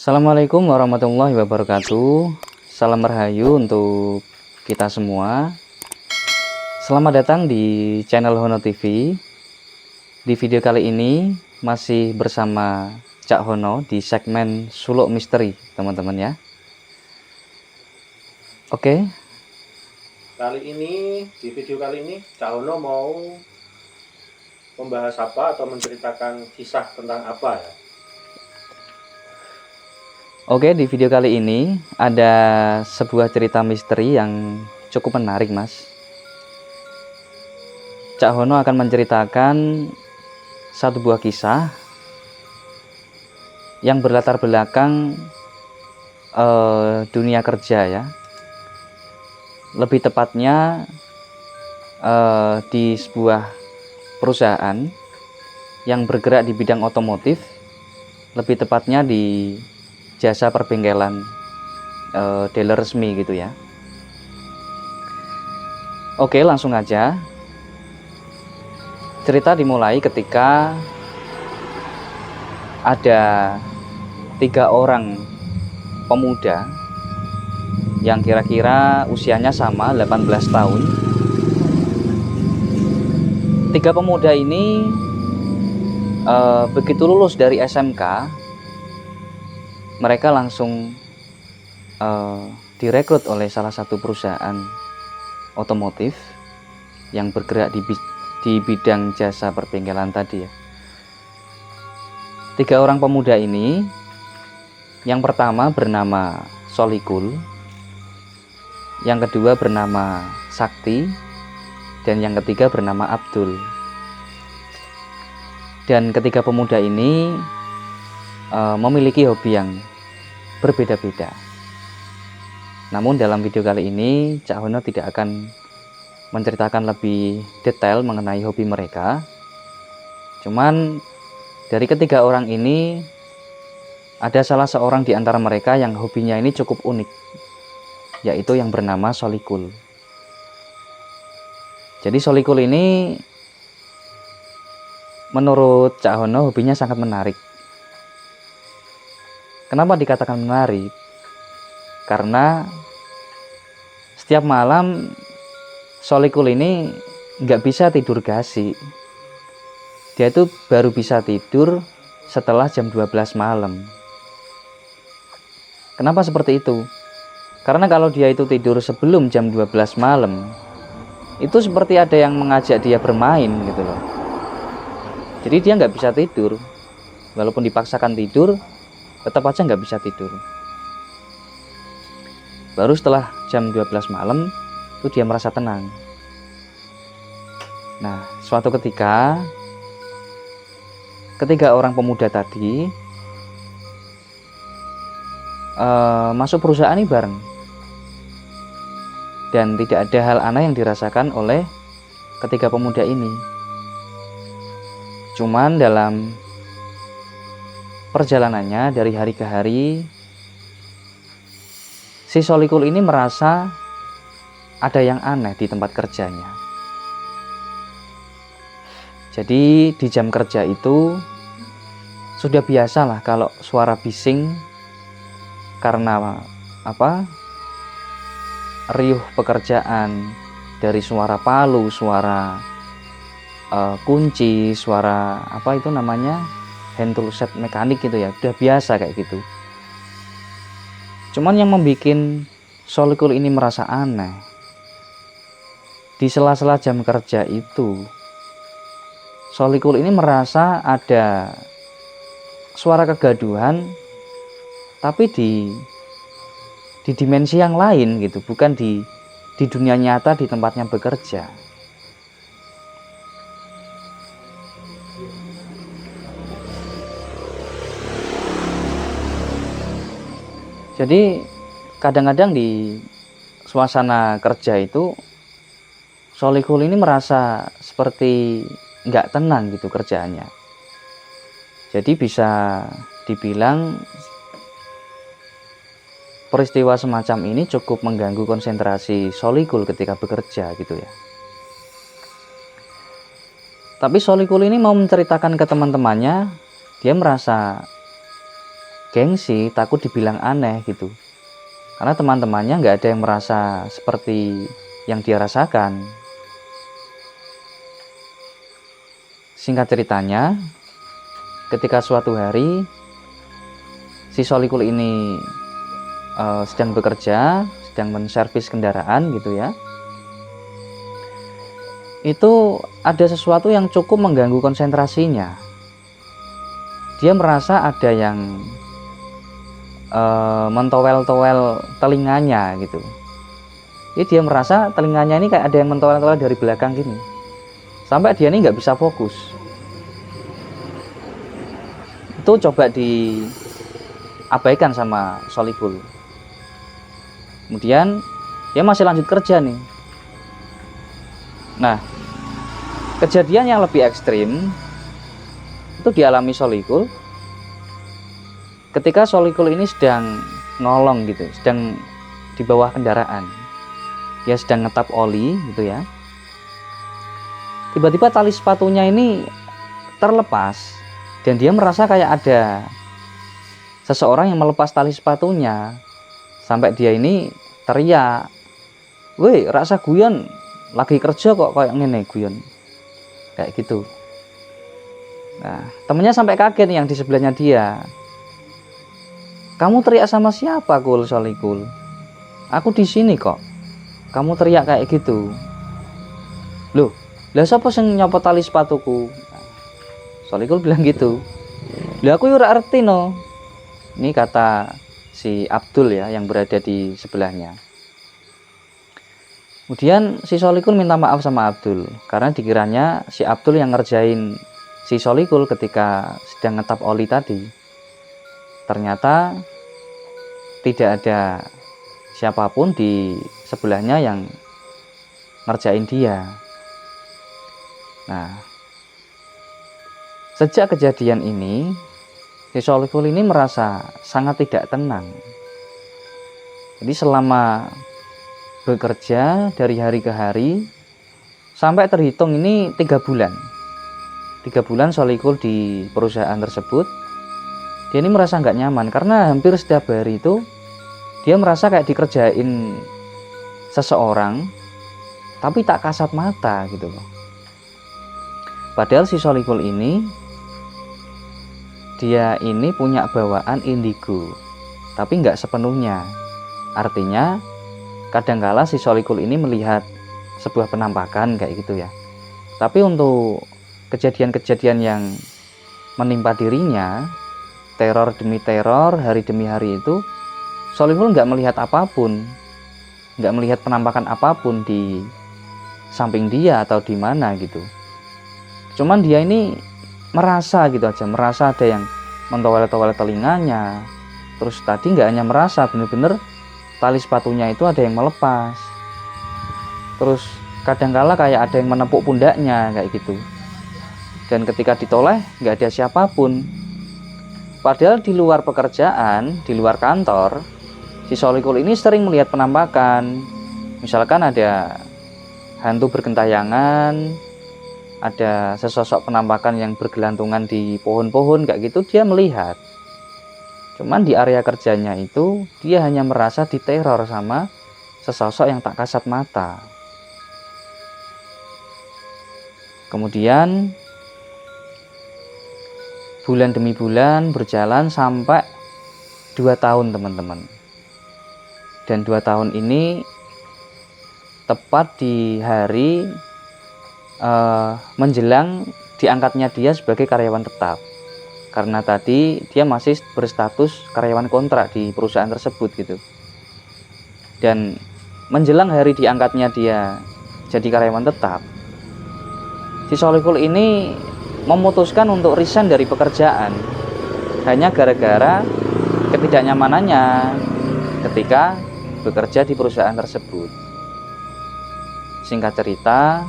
Assalamualaikum warahmatullahi wabarakatuh. Salam Rahayu untuk kita semua. Selamat datang di channel Hono TV. Di video kali ini masih bersama Cak Hono di segmen Suluk Misteri, teman-teman ya. Oke. Di video kali ini Cak Hono mau membahas apa atau menceritakan kisah tentang apa ya? Oke, di video kali ini ada sebuah cerita misteri yang cukup menarik, Mas. Cak Hono akan menceritakan satu buah kisah yang berlatar belakang dunia kerja ya. Lebih tepatnya di sebuah perusahaan yang bergerak di bidang otomotif, lebih tepatnya di jasa perbengkelan dealer resmi gitu ya. Oke, langsung aja. Cerita dimulai ketika ada 3 orang pemuda yang kira-kira usianya sama 18 tahun. 3 pemuda ini begitu lulus dari SMK, mereka langsung direkrut oleh salah satu perusahaan otomotif yang bergerak di bidang jasa perbengkelan tadi ya. 3 orang pemuda ini, yang pertama bernama Solikul, yang kedua bernama Sakti, dan yang ketiga bernama Abdul. Dan ketiga pemuda ini memiliki hobi yang berbeda-beda. Namun dalam video kali ini Cak Hono tidak akan menceritakan lebih detail mengenai hobi mereka. Cuman dari ketiga orang ini ada salah seorang di antara mereka yang hobinya ini cukup unik, yaitu yang bernama Solikul. Jadi Solikul ini menurut Cak Hono hobinya sangat menarik. Kenapa dikatakan menarik? Karena setiap malam Solikul ini nggak bisa tidur gasi. Dia itu baru bisa tidur setelah jam 12 malam. Kenapa seperti itu? Karena kalau dia itu tidur sebelum jam 12 malam, itu seperti ada yang mengajak dia bermain gitu loh. Jadi dia nggak bisa tidur. Walaupun dipaksakan tidur, tetap aja nggak bisa tidur. Baru setelah jam 12 malam itu dia merasa tenang. Nah, suatu ketika ketiga orang pemuda tadi masuk perusahaan ini bareng, dan tidak ada hal aneh yang dirasakan oleh ketiga pemuda ini. Cuman dalam perjalanannya dari hari ke hari, si Solikul ini merasa ada yang aneh di tempat kerjanya. Jadi di jam kerja itu sudah biasa lah kalau suara bising karena riuh pekerjaan, dari suara palu, suara kunci, suara hand tool set mekanik gitu ya, udah biasa kayak gitu. Cuman yang membuat Solikul ini merasa aneh, di sela-sela jam kerja itu Solikul ini merasa ada suara kegaduhan, tapi di dimensi yang lain gitu, bukan di dunia nyata di tempatnya bekerja. Jadi kadang-kadang di suasana kerja itu Solikul ini merasa seperti nggak tenang gitu kerjaannya. Jadi bisa dibilang peristiwa semacam ini cukup mengganggu konsentrasi Solikul ketika bekerja gitu ya. Tapi Solikul ini mau menceritakan ke teman-temannya, dia merasa gengsi, takut dibilang aneh gitu. Karena teman-temannya nggak ada yang merasa seperti yang dia rasakan. Singkat ceritanya, ketika suatu hari si Solikul ini sedang bekerja, sedang menservis kendaraan gitu ya, itu ada sesuatu yang cukup mengganggu konsentrasinya. Dia merasa ada yang mentowel-towel telinganya gitu. Jadi dia merasa telinganya ini kayak ada yang mentowel-towel dari belakang gini, sampai dia ini nggak bisa fokus. Itu coba diabaikan sama Solikul. Kemudian dia masih lanjut kerja nih. Nah, kejadian yang lebih ekstrim itu dialami Solikul ketika Solikul ini sedang nolong gitu, sedang di bawah kendaraan. Dia sedang ngetap oli gitu ya. Tiba-tiba tali sepatunya ini terlepas dan dia merasa kayak ada seseorang yang melepas tali sepatunya. Sampai dia ini teriak, "Woi, rasa guyon, lagi kerja kok kayak ngene guyon." Kayak gitu. Nah, temennya sampai kaget yang di sebelahnya dia. "Kamu teriak sama siapa, Kul Solikul? Aku di sini kok. Kamu teriak kayak gitu." "Loh, lah sapa sing nyopot tali sepatuku?" Solikul bilang gitu. "Lah aku ora ngerti no." Ini kata si Abdul ya yang berada di sebelahnya. Kemudian si Solikul minta maaf sama Abdul karena dikiranya si Abdul yang ngerjain si Solikul ketika sedang ngetap oli tadi. Ternyata tidak ada siapapun di sebelahnya yang ngerjain dia. Nah, sejak kejadian ini si Solikul ini merasa sangat tidak tenang. Jadi selama bekerja dari hari ke hari sampai terhitung ini 3 bulan. 3 bulan Solikul di perusahaan tersebut. Dia ini merasa nggak nyaman karena hampir setiap hari itu dia merasa kayak dikerjain seseorang tapi tak kasat mata gitu loh. Padahal si Solikul ini dia ini punya bawaan indigo, tapi nggak sepenuhnya. Artinya kadangkala si Solikul ini melihat sebuah penampakan kayak gitu ya. Tapi untuk kejadian-kejadian yang menimpa dirinya, teror demi teror, hari demi hari itu, Solikul nggak melihat apapun, nggak melihat penampakan apapun di samping dia atau di mana gitu. Cuman dia ini merasa gitu aja, merasa ada yang mentowel-towel telinganya. Terus tadi nggak hanya merasa, bener-bener tali sepatunya itu ada yang melepas. Terus kadangkala kayak ada yang menepuk pundaknya kayak gitu. Dan ketika ditoleh nggak ada siapapun. Padahal di luar pekerjaan, di luar kantor, si Solikul ini sering melihat penampakan. Misalkan ada hantu bergentayangan, ada sesosok penampakan yang bergelantungan di pohon-pohon kayak gitu, dia melihat. Cuman di area kerjanya itu dia hanya merasa diteror sama sesosok yang tak kasat mata. Kemudian bulan demi bulan berjalan sampai 2 tahun teman-teman. Dan 2 tahun ini tepat di hari menjelang diangkatnya dia sebagai karyawan tetap. Karena tadi dia masih berstatus karyawan kontrak di perusahaan tersebut gitu. Dan menjelang hari diangkatnya dia jadi karyawan tetap, si Solikul ini memutuskan untuk resign dari pekerjaan hanya gara-gara ketidaknyamanannya ketika bekerja di perusahaan tersebut. Singkat cerita,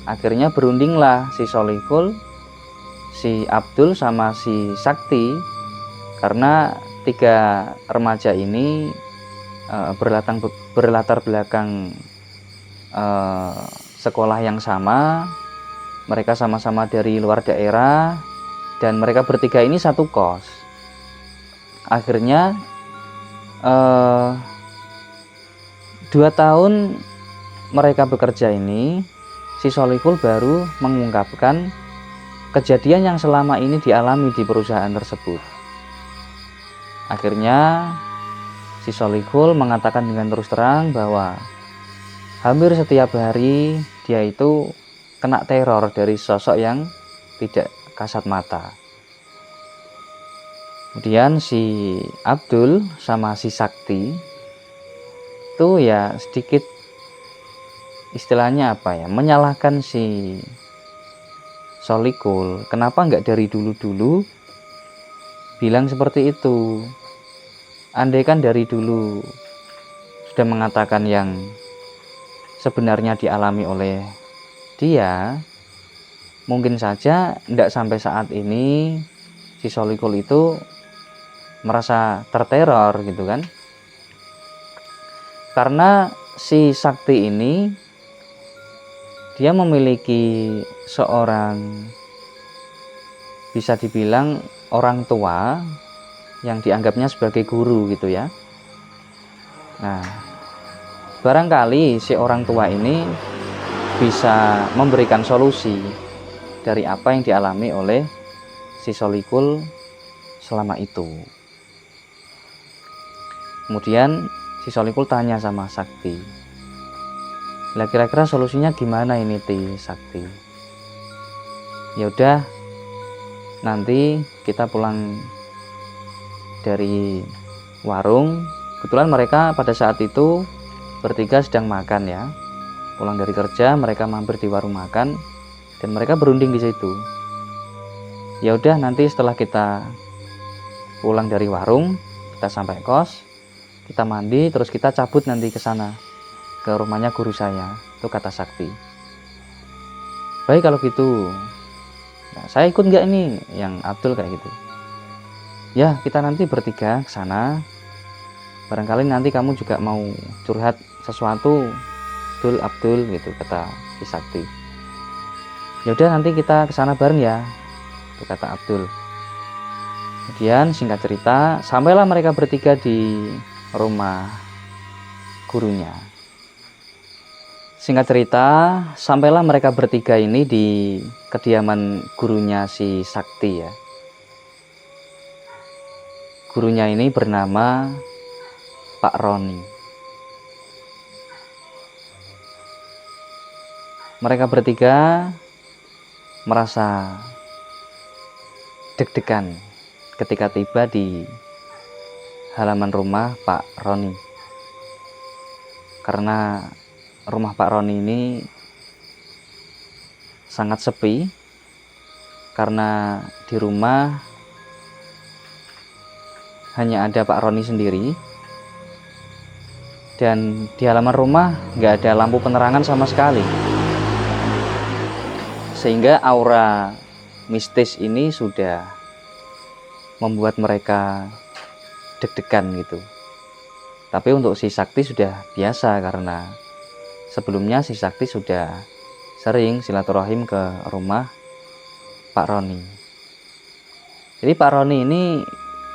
akhirnya berundinglah si Solikul, si Abdul sama si Sakti, karena 3 remaja ini berlatar belakang sekolah yang sama. Mereka sama-sama dari luar daerah dan mereka bertiga ini satu kos. akhirnya 2 tahun mereka bekerja ini, si Solikul baru mengungkapkan kejadian yang selama ini dialami di perusahaan tersebut. Akhirnya si Solikul mengatakan dengan terus terang bahwa hampir setiap hari dia itu kena teror dari sosok yang tidak kasat mata. Kemudian si Abdul sama si Sakti itu ya sedikit istilahnya apa ya, menyalahkan si Solikul. Kenapa nggak dari dulu-dulu bilang seperti itu? Andai kan dari dulu sudah mengatakan yang sebenarnya dialami oleh dia, mungkin saja tidak sampai saat ini si Solikul itu merasa terteror gitu kan. Karena si Sakti ini dia memiliki seorang, bisa dibilang orang tua yang dianggapnya sebagai guru gitu ya. Nah, barangkali si orang tua ini bisa memberikan solusi dari apa yang dialami oleh si Solikul selama itu. Kemudian si Solikul tanya sama Sakti, "Lah kira-kira solusinya gimana ini Sakti?" Ya udah, nanti kita pulang dari warung. Kebetulan mereka pada saat itu bertiga sedang makan ya. Pulang dari kerja, mereka mampir di warung makan dan mereka berunding di situ. Ya udah, nanti setelah kita pulang dari warung, kita sampai kos, kita mandi, terus kita cabut nanti ke sana, ke rumahnya guru saya. Itu kata Sakti. Baik kalau gitu. Nah, saya ikut nggak ini? Yang Abdul kayak gitu. Ya, kita nanti bertiga ke sana. Barangkali nanti kamu juga mau curhat sesuatu, Abdul gitu, kata si Sakti. Ya udah, nanti kita ke sana bareng ya, itu kata Abdul. Kemudian singkat cerita, sampailah mereka bertiga di rumah gurunya. Singkat cerita, sampailah mereka bertiga ini di kediaman gurunya si Sakti ya. Gurunya ini bernama Pak Roni. Mereka bertiga merasa deg-degan ketika tiba di halaman rumah Pak Roni. Karena rumah Pak Roni ini sangat sepi, karena di rumah hanya ada Pak Roni sendiri, dan di halaman rumah nggak ada lampu penerangan sama sekali, sehingga aura mistis ini sudah membuat mereka deg-degan gitu. Tapi untuk si Sakti sudah biasa, karena sebelumnya si Sakti sudah sering silaturahim ke rumah Pak Roni. Jadi Pak Roni ini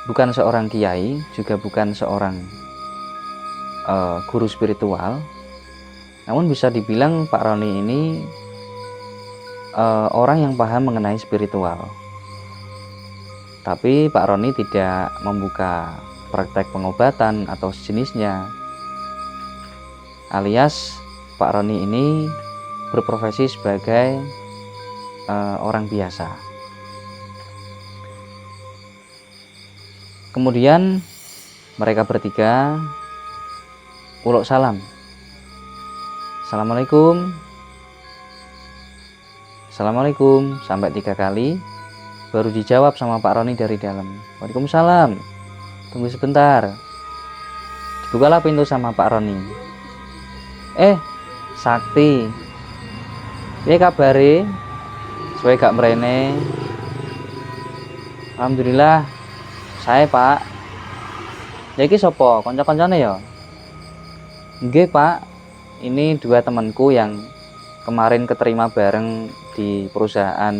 bukan seorang kiai, juga bukan seorang guru spiritual, namun bisa dibilang Pak Roni ini orang yang paham mengenai spiritual. Tapi Pak Roni tidak membuka praktek pengobatan atau sejenisnya, alias Pak Roni ini berprofesi sebagai orang biasa. Kemudian mereka bertiga uluk salam. Assalamualaikum. Assalamualaikum sampai 3 kali, baru dijawab sama Pak Roni dari dalam. Waalaikumsalam. Tunggu sebentar. Dibukalah pintu sama Pak Roni. Sakti, piye kabare? Suwe gak mrene? Alhamdulillah. Saya Pak. Ya iki sapa? Kanca-kancane ya? Nggih Pak. Ini 2 temanku yang kemarin keterima bareng di perusahaan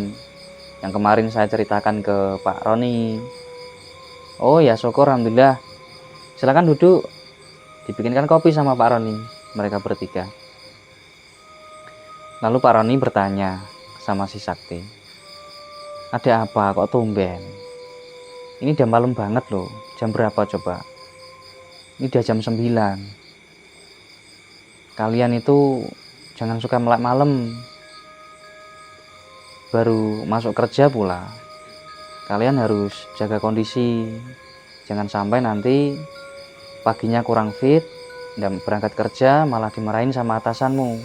yang kemarin saya ceritakan ke Pak Roni. Oh ya, syukur, alhamdulillah. Silakan duduk. Dibikinkan kopi sama Pak Roni, mereka bertiga. Lalu Pak Roni bertanya sama si Sakti, ada apa kok tumben? Ini udah malam banget loh. Jam berapa coba? Ini udah jam 9. Kalian itu jangan suka melek malam. Baru masuk kerja pula. Kalian harus jaga kondisi. Jangan sampai nanti paginya kurang fit dan berangkat kerja malah dimarahin sama atasanmu.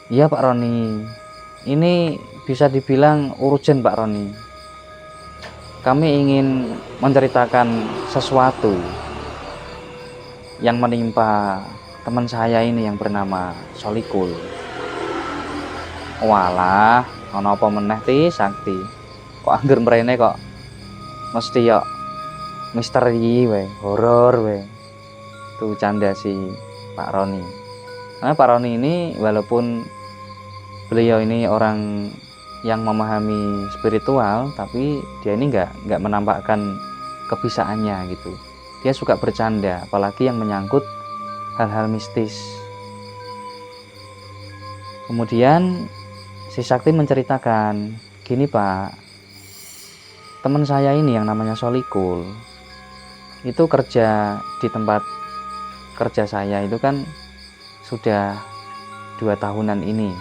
Iya Pak Roni, ini bisa dibilang urgent Pak Roni. Kami ingin menceritakan sesuatu yang menimpa teman saya ini yang bernama Solikul. Walah, ono apa meneh ti Sakti? Kok angger mrene kok mesti yo misteri we, horor we. Tuh canda si Pak Roni. Nah, Pak Roni ini walaupun beliau ini orang yang memahami spiritual, tapi dia ini nggak menampakkan kebisaannya gitu. Dia suka bercanda, apalagi yang menyangkut hal-hal mistis. Kemudian si Sakti menceritakan, gini Pak, teman saya ini yang namanya Solikul itu kerja di tempat kerja saya itu kan sudah 2 tahunan ini.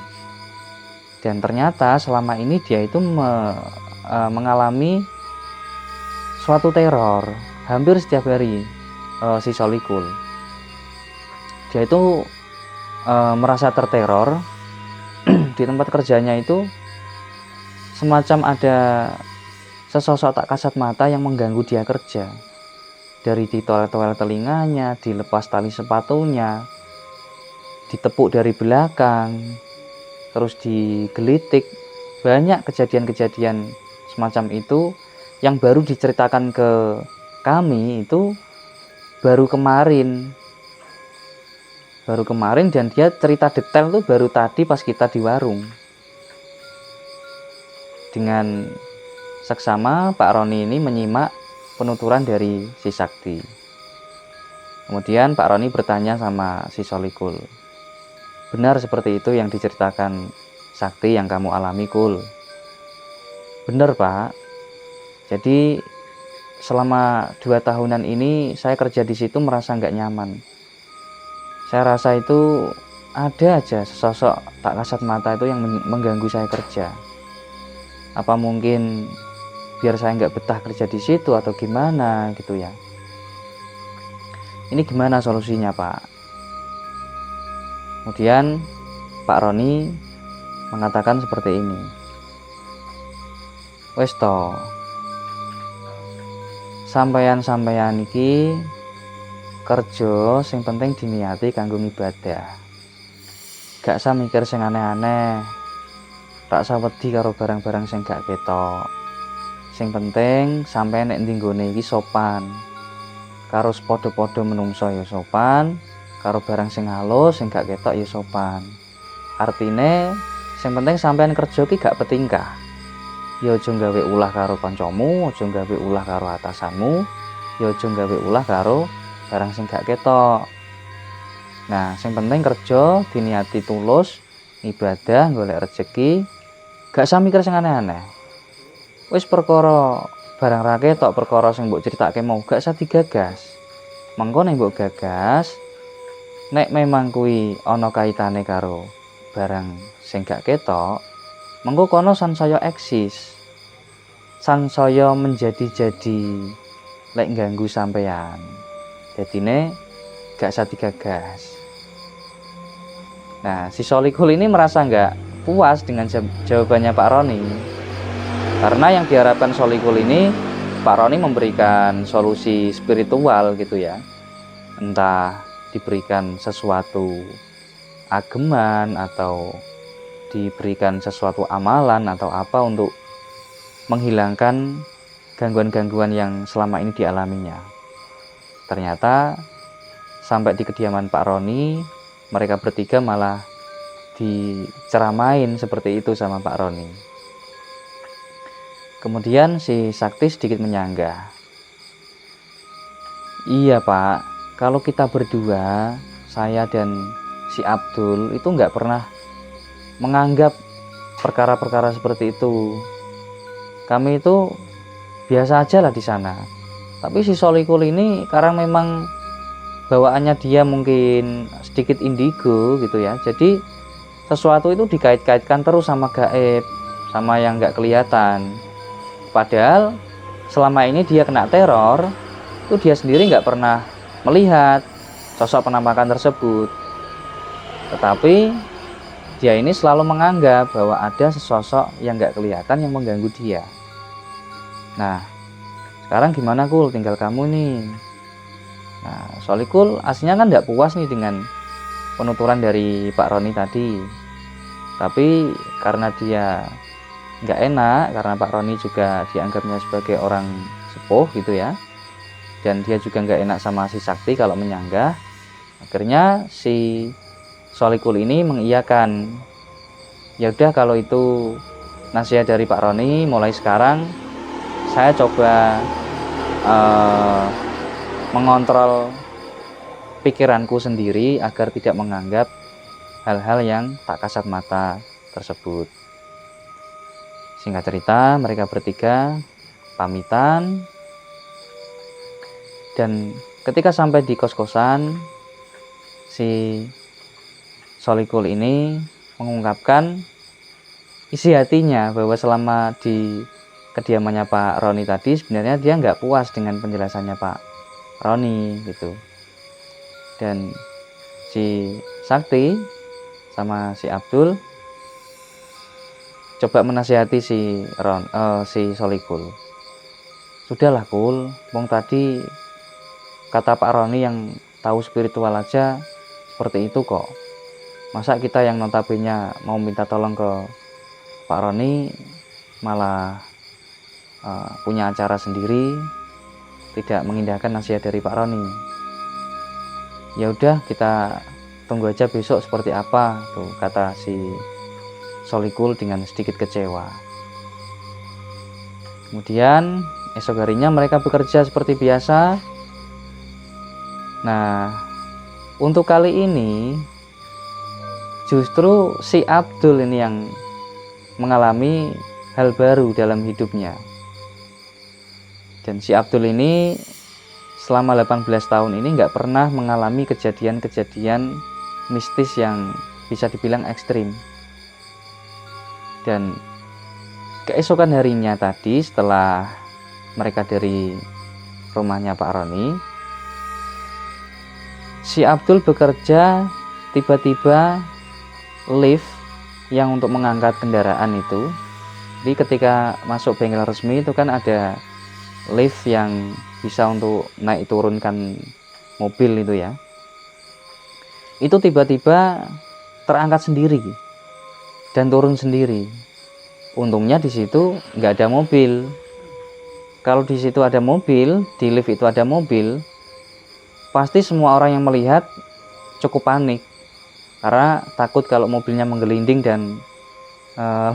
Dan ternyata selama ini dia itu mengalami suatu teror hampir setiap hari. Si Solikul dia itu merasa terteror di tempat kerjanya itu, semacam ada sesosok tak kasat mata yang mengganggu dia kerja. Dari ditolel-tolel telinganya, dilepas tali sepatunya, ditepuk dari belakang, terus digelitik. Banyak kejadian-kejadian semacam itu yang baru diceritakan ke kami itu baru kemarin, dan dia cerita detail tuh baru tadi pas kita di warung. Dengan seksama Pak Roni ini menyimak penuturan dari si Sakti. Kemudian Pak Roni bertanya sama si Solikul, benar seperti itu yang diceritakan Sakti yang kamu alami, Kul? Benar Pak. Jadi selama 2 tahunan ini saya kerja di situ merasa nggak nyaman. Saya rasa itu ada aja sesosok tak kasat mata itu yang mengganggu saya kerja. Apa mungkin biar saya nggak betah kerja di situ atau gimana gitu ya. Ini gimana solusinya Pak? Kemudian Pak Roni mengatakan seperti ini. Wes to, sampeyan iki kerja sing penting diniati kanggo ibadah. Gak usah mikir sing aneh-aneh. Rak usah wedi karo barang-barang sing gak ketok. Sing penting sampeyan nek ndi nggone iki sopan. Karo padha-padha menungso ya sopan, karo barang sing halus sing gak ketok ya sopan. Artine sing penting sampeyan kerja ki gak petingkah. Ya aja gawe ulah karo kancamu, aja gawe ulah karo atasanmu, ya aja gawe ulah karo barang sing gak ketok. Nah, sing penting kerja diniati tulus, ibadah, golek rezeki, gak usah mikir sing aneh-aneh. Wis perkara barang ra ketok, perkara sing mbok critakake mau gak usah digagas. Mengko nek mbok gagas, nek memang kuwi ana kaitane karo barang sing gak ketok, mengko kono sansaya eksis. Sansaya menjadi-jadi lek ganggu sampeyan. Jadine gak usah digagas. Nah, si Solikul ini merasa nggak puas dengan jawabannya Pak Roni. Karena yang diharapkan Solikul ini, Pak Roni memberikan solusi spiritual gitu ya. Entah diberikan sesuatu ageman atau diberikan sesuatu amalan atau apa untuk menghilangkan gangguan-gangguan yang selama ini dialaminya. Ternyata sampai di kediaman Pak Roni, mereka bertiga malah diceramain seperti itu sama Pak Roni. Kemudian si Sakti sedikit menyanggah. Iya Pak, kalau kita berdua, saya dan si Abdul itu nggak pernah menganggap perkara-perkara seperti itu. Kami itu biasa aja lah di sana. Tapi si Solikul ini karena memang bawaannya dia mungkin sedikit indigo gitu ya. Jadi sesuatu itu dikait-kaitkan terus sama gaib, sama yang nggak kelihatan. Padahal selama ini dia kena teror, itu dia sendiri nggak pernah melihat sosok penampakan tersebut. Tetapi dia ini selalu menganggap bahwa ada sesosok yang nggak kelihatan yang mengganggu dia. Nah, sekarang gimana Kul? Tinggal kamu nih. Nah, Solikul aslinya kan nggak puas nih dengan penuturan dari Pak Roni tadi. Tapi karena dia nggak enak, karena Pak Roni juga dianggapnya sebagai orang sepuh gitu ya, dan dia juga nggak enak sama si Sakti kalau menyanggah. Akhirnya si Solikul ini mengiyakan. Ya udah kalau itu nasihat dari Pak Roni, mulai sekarang saya coba mengontrol pikiranku sendiri agar tidak menganggap hal-hal yang tak kasat mata tersebut. Singkat cerita, mereka bertiga pamitan, dan ketika sampai di kos-kosan, si Solikul ini mengungkapkan isi hatinya bahwa selama di kediamannya Pak Roni tadi sebenarnya dia nggak puas dengan penjelasannya Pak Roni gitu. Dan si Sakti sama si Abdul coba menasihati si Solikul. Sudahlah Kul, wong tadi kata Pak Roni yang tahu spiritual aja seperti itu kok. Masa kita yang notabene mau minta tolong ke Pak Roni malah punya acara sendiri, tidak mengindahkan nasihat dari Pak Roni. Ya udah, kita tunggu aja besok seperti apa tuh, kata si Solikul dengan sedikit kecewa. Kemudian esok harinya mereka bekerja seperti biasa. Nah, untuk kali ini justru si Abdul ini yang mengalami hal baru dalam hidupnya. Dan si Abdul ini selama 18 tahun ini nggak pernah mengalami kejadian-kejadian mistis yang bisa dibilang ekstrim. Dan keesokan harinya tadi setelah mereka dari rumahnya Pak Roni, si Abdul bekerja, tiba-tiba lift yang untuk mengangkat kendaraan itu, jadi ketika masuk bengkel resmi itu kan ada lift yang bisa untuk naik turunkan mobil itu ya, itu tiba-tiba terangkat sendiri dan turun sendiri. Untungnya di situ nggak ada mobil. Kalau di situ ada mobil, di lift itu ada mobil, pasti semua orang yang melihat cukup panik karena takut kalau mobilnya menggelinding dan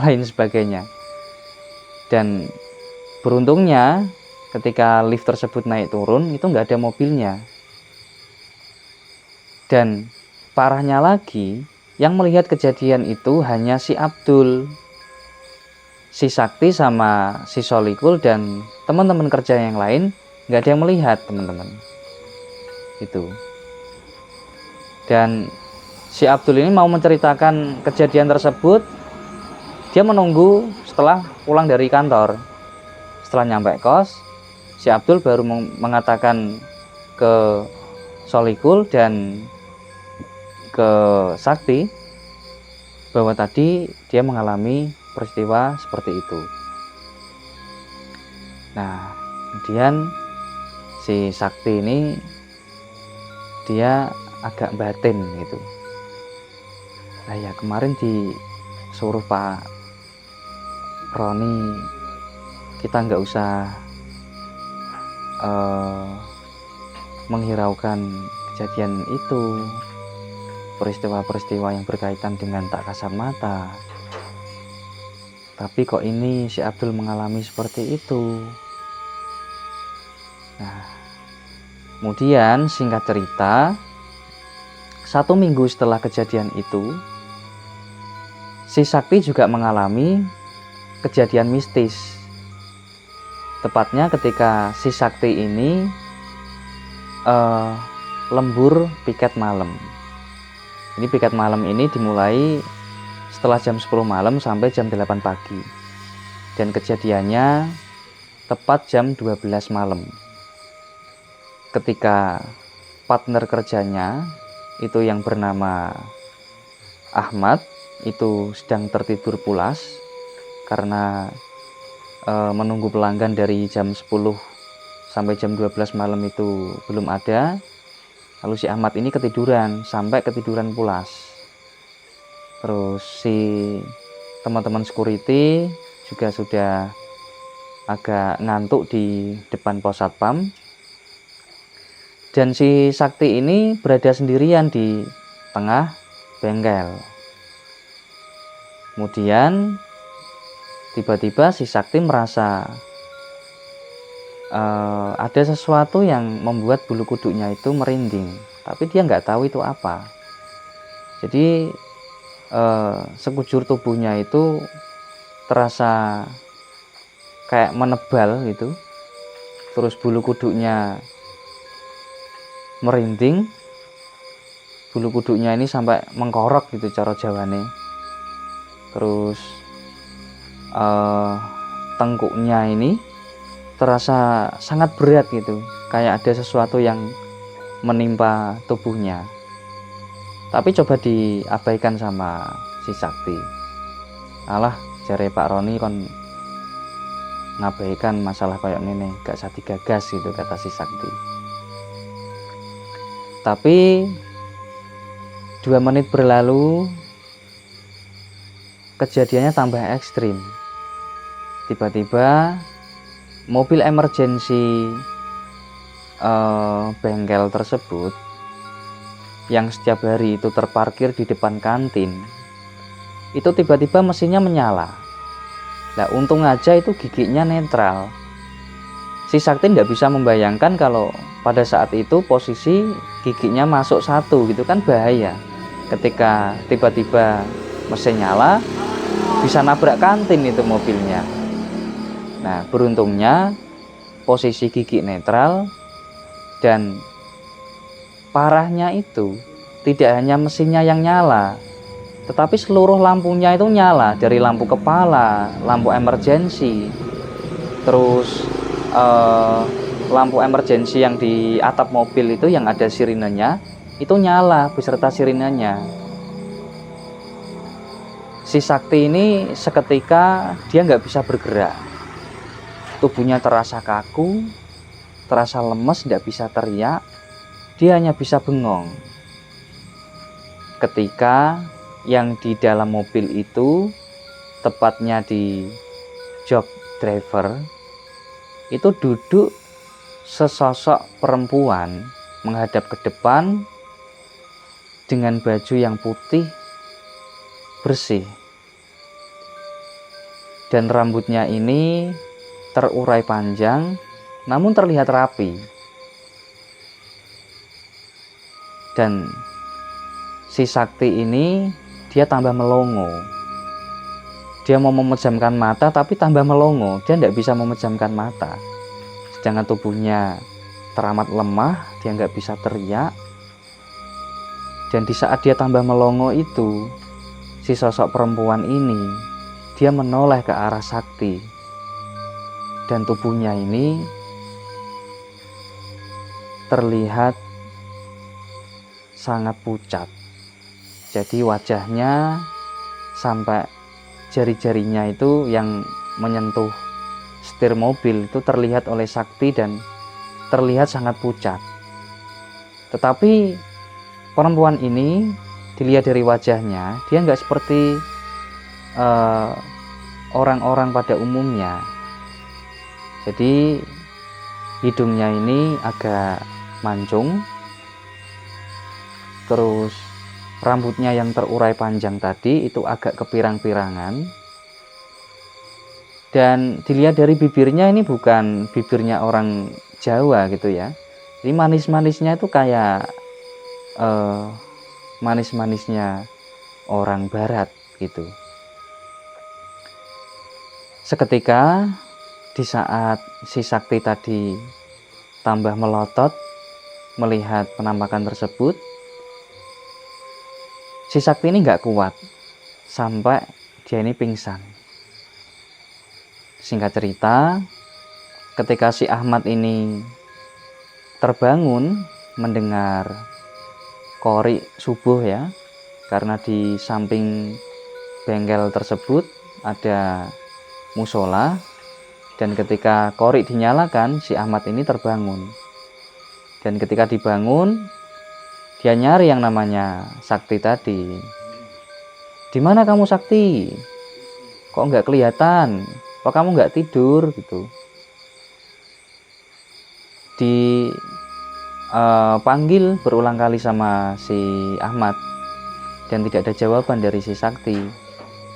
lain sebagainya. Dan beruntungnya ketika lift tersebut naik turun itu nggak ada mobilnya. Dan parahnya lagi, yang melihat kejadian itu hanya si Abdul, si Sakti sama si Solikul dan teman-teman kerja yang lain nggak ada yang melihat, teman-teman. Itu. Dan si Abdul ini mau menceritakan kejadian tersebut, dia menunggu setelah pulang dari kantor. Setelah nyampe kos, si Abdul baru mengatakan ke Solikul dan ke Sakti bahwa tadi dia mengalami peristiwa seperti itu. Nah, kemudian si Sakti ini dia agak batin gitu. Nah ya, kemarin disuruh Pak Roni kita nggak usah menghiraukan kejadian itu, peristiwa-peristiwa yang berkaitan dengan tak kasat mata. Tapi kok ini si Abdul mengalami seperti itu. Nah, kemudian singkat cerita, 1 minggu setelah kejadian itu, si Sakti juga mengalami kejadian mistis. Tepatnya ketika si Sakti ini lembur piket malam. Ini piket malam ini dimulai setelah jam 10 malam sampai jam 8 pagi. Dan kejadiannya tepat jam 12 malam. Ketika partner kerjanya itu yang bernama Ahmad itu sedang tertidur pulas karena menunggu pelanggan dari jam 10 sampai jam 12 malam itu belum ada. Lalu si Ahmad ini ketiduran, sampai ketiduran pulas. Terus si teman-teman security juga sudah agak ngantuk di depan pos satpam. Dan si Sakti ini berada sendirian di tengah bengkel. Kemudian tiba-tiba si Sakti merasa ada sesuatu yang membuat bulu kuduknya itu merinding, tapi dia nggak tahu itu apa. Jadi sekujur tubuhnya itu terasa kayak menebal gitu, terus bulu kuduknya merinding, bulu kuduknya ini sampai mengkorok gitu cara Jawane. Terus tengkuknya ini terasa sangat berat gitu, kayak ada sesuatu yang menimpa tubuhnya. Tapi coba diabaikan sama si Sakti. Alah, jare Pak Roni kon ngabaikan masalah kayak ngene, gak usah digagas gitu, kata si Sakti. Tapi 2 menit berlalu, kejadiannya tambah ekstrim. Tiba-tiba mobil emergency bengkel tersebut yang setiap hari itu terparkir di depan kantin, itu tiba-tiba mesinnya menyala. Nah, untung aja itu giginya netral. Si Sakti nggak bisa membayangkan kalau pada saat itu posisi giginya masuk satu gitu kan bahaya. Ketika tiba-tiba mesin nyala, bisa nabrak kantin itu mobilnya. Nah, beruntungnya posisi gigi netral, dan parahnya itu tidak hanya mesinnya yang nyala, tetapi seluruh lampunya itu nyala, dari lampu kepala, lampu emergency, terus lampu emergency yang di atap mobil itu yang ada sirinenya itu nyala beserta sirinenya. Si Sakti ini seketika dia nggak bisa bergerak, tubuhnya terasa kaku, terasa lemes, nggak bisa teriak, dia hanya bisa bengong. Ketika yang di dalam mobil itu, tepatnya di jok driver, itu duduk sesosok perempuan menghadap ke depan dengan baju yang putih bersih, dan rambutnya ini terurai panjang namun terlihat rapi. Dan si Sakti ini dia tambah melongo. Dia mau memejamkan mata tapi tambah melongo, dia tidak bisa memejamkan mata. Sedangkan tubuhnya teramat lemah, dia nggak bisa teriak. Dan di saat dia tambah melongo itu, si sosok perempuan ini dia menoleh ke arah Sakti, dan tubuhnya ini terlihat sangat pucat. Jadi wajahnya sampai jari-jarinya itu yang menyentuh setir mobil itu terlihat oleh Sakti dan terlihat sangat pucat. Tetapi perempuan ini dilihat dari wajahnya, dia nggak seperti orang-orang pada umumnya. Jadi hidungnya ini agak mancung, terus rambutnya yang terurai panjang tadi itu agak kepirang-pirangan, Dan dilihat dari bibirnya, ini bukan bibirnya orang Jawa gitu ya. Ini manis-manisnya itu kayak manis-manisnya orang Barat gitu. Seketika di saat si Sakti tadi tambah melotot melihat penampakan tersebut, si Sakti ini nggak kuat sampai dia ini pingsan. Singkat cerita, ketika si Ahmad ini terbangun mendengar qori subuh ya, karena di samping bengkel tersebut ada musola, dan ketika qori dinyalakan, si Ahmad ini terbangun. Dan ketika dibangun, dia nyari yang namanya Sakti tadi. Di mana kamu Sakti? Kok nggak kelihatan? Kok kamu nggak tidur gitu? Dipanggil berulang kali sama si Ahmad dan tidak ada jawaban dari si Sakti.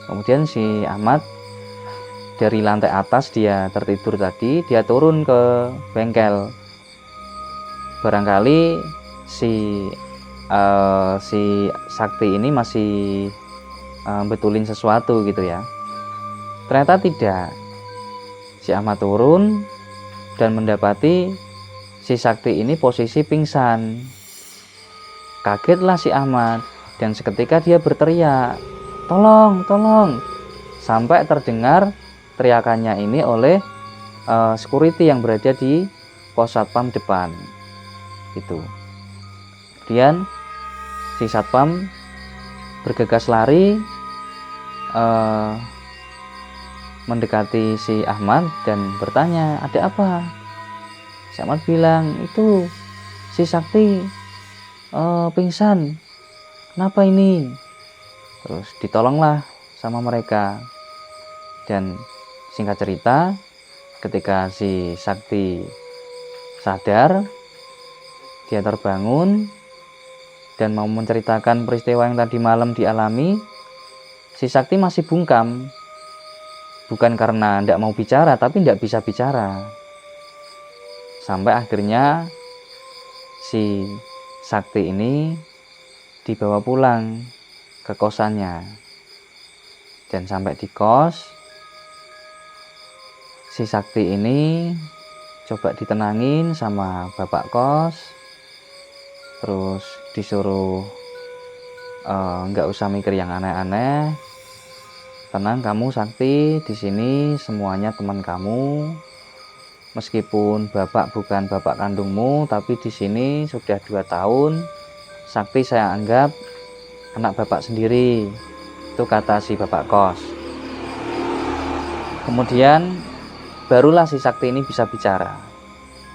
Kemudian si Ahmad dari lantai atas, dia tertidur tadi, dia turun ke bengkel. Barangkali si Sakti ini masih betulin sesuatu gitu ya. Ternyata tidak. Si Ahmad turun dan mendapati si Sakti ini posisi pingsan. Kagetlah si Ahmad dan seketika dia berteriak, "Tolong, tolong!" Sampai terdengar teriakannya ini oleh security yang berada di pos satpam depan. Gitu. Kemudian si satpam bergegas lari mendekati si Ahmad dan bertanya, "Ada apa?" Si Ahmad bilang, "Itu si Sakti pingsan. Kenapa ini?" Terus ditolonglah sama mereka. Dan singkat cerita, ketika si Sakti sadar, dia terbangun dan mau menceritakan peristiwa yang tadi malam dialami, si Sakti masih bungkam. Bukan karena tidak mau bicara, tapi tidak bisa bicara. Sampai akhirnya si Sakti ini dibawa pulang ke kosannya. Dan sampai di kos, si Sakti ini coba ditenangin sama bapak kos. Terus disuruh nggak usah mikir yang aneh-aneh. Tenang kamu Sakti, di sini semuanya teman kamu. Meskipun bapak bukan bapak kandungmu, tapi di sini sudah 2 tahun Sakti saya anggap anak bapak sendiri. Itu kata si bapak kos. Kemudian barulah si Sakti ini bisa bicara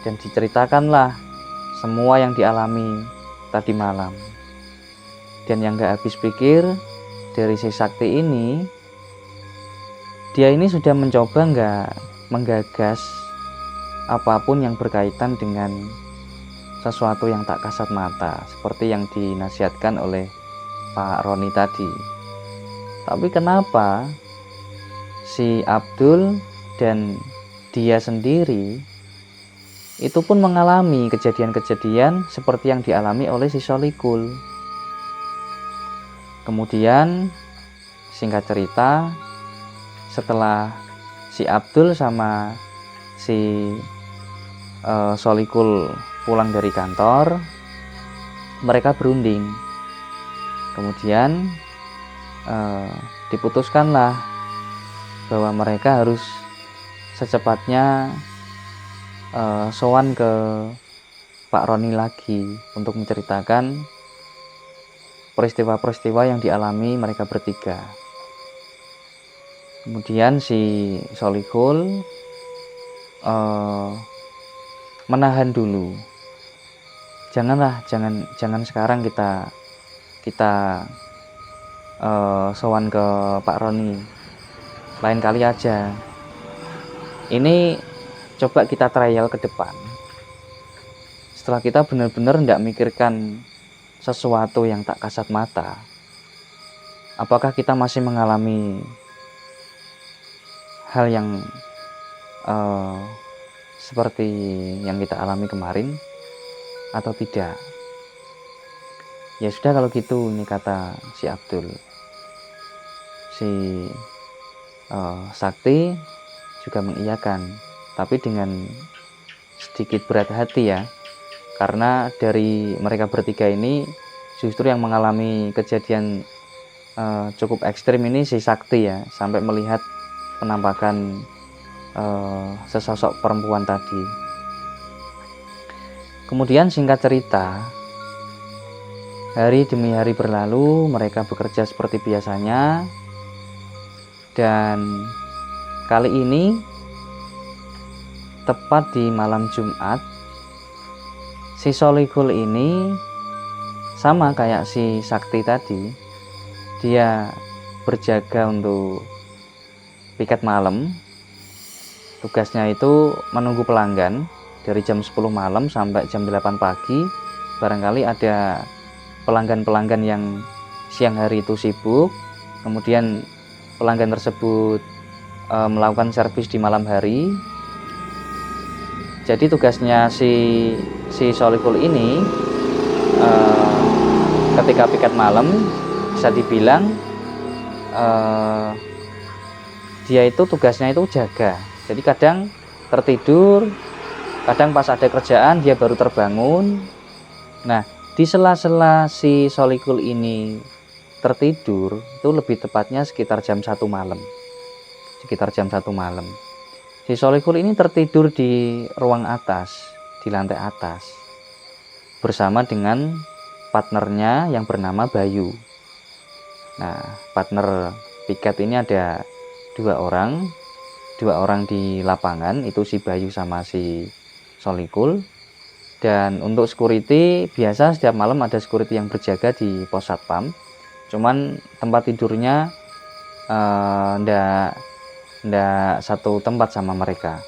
dan diceritakanlah semua yang dialami tadi malam. Dan yang gak habis pikir dari si Sakti ini, dia ini sudah mencoba nggak menggagas apapun yang berkaitan dengan sesuatu yang tak kasat mata, seperti yang dinasihatkan oleh Pak Roni tadi. Tapi kenapa si Abdul dan dia sendiri itu pun mengalami kejadian-kejadian seperti yang dialami oleh si Solikul? Kemudian singkat cerita, setelah si Abdul sama si Solikul pulang dari kantor, mereka berunding. Kemudian diputuskanlah bahwa mereka harus secepatnya sowan ke Pak Roni lagi untuk menceritakan peristiwa-peristiwa yang dialami mereka bertiga. Kemudian si Solikul menahan dulu. Jangan sekarang kita sowan ke Pak Roni. Lain kali aja. Ini coba kita trial ke depan. Setelah kita benar-benar tidak mikirkan sesuatu yang tak kasat mata, apakah kita masih mengalami hal yang seperti yang kita alami kemarin atau tidak. Ya sudah kalau gitu, ini kata si Abdul. Si Sakti juga mengiyakan, tapi dengan sedikit berat hati ya, karena dari mereka bertiga ini justru yang mengalami kejadian cukup ekstrim ini si Sakti ya, sampai melihat penampakan sesosok perempuan tadi. Kemudian singkat cerita, hari demi hari berlalu, mereka bekerja seperti biasanya, dan kali ini tepat di malam Jumat, si Solikul ini sama kayak si Sakti tadi, dia berjaga untuk piket malam. Tugasnya itu menunggu pelanggan dari jam 10 malam sampai jam 8 pagi. Barangkali ada pelanggan-pelanggan yang siang hari itu sibuk, kemudian pelanggan tersebut melakukan servis di malam hari. Jadi tugasnya si Solikul ini ketika piket malam bisa dibilang dia itu tugasnya itu jaga. Jadi kadang tertidur, kadang pas ada kerjaan dia baru terbangun. Nah, di sela-sela si Solikul ini tertidur, itu lebih tepatnya sekitar jam 1 malam. Si Solikul ini tertidur di ruang atas, di lantai atas, bersama dengan partnernya yang bernama Bayu. Nah, partner piket ini ada dua orang di lapangan, itu si Bayu sama si Solikul. Dan untuk security, biasa setiap malam ada security yang berjaga di pos satpam. Cuman tempat tidurnya ndak satu tempat sama mereka.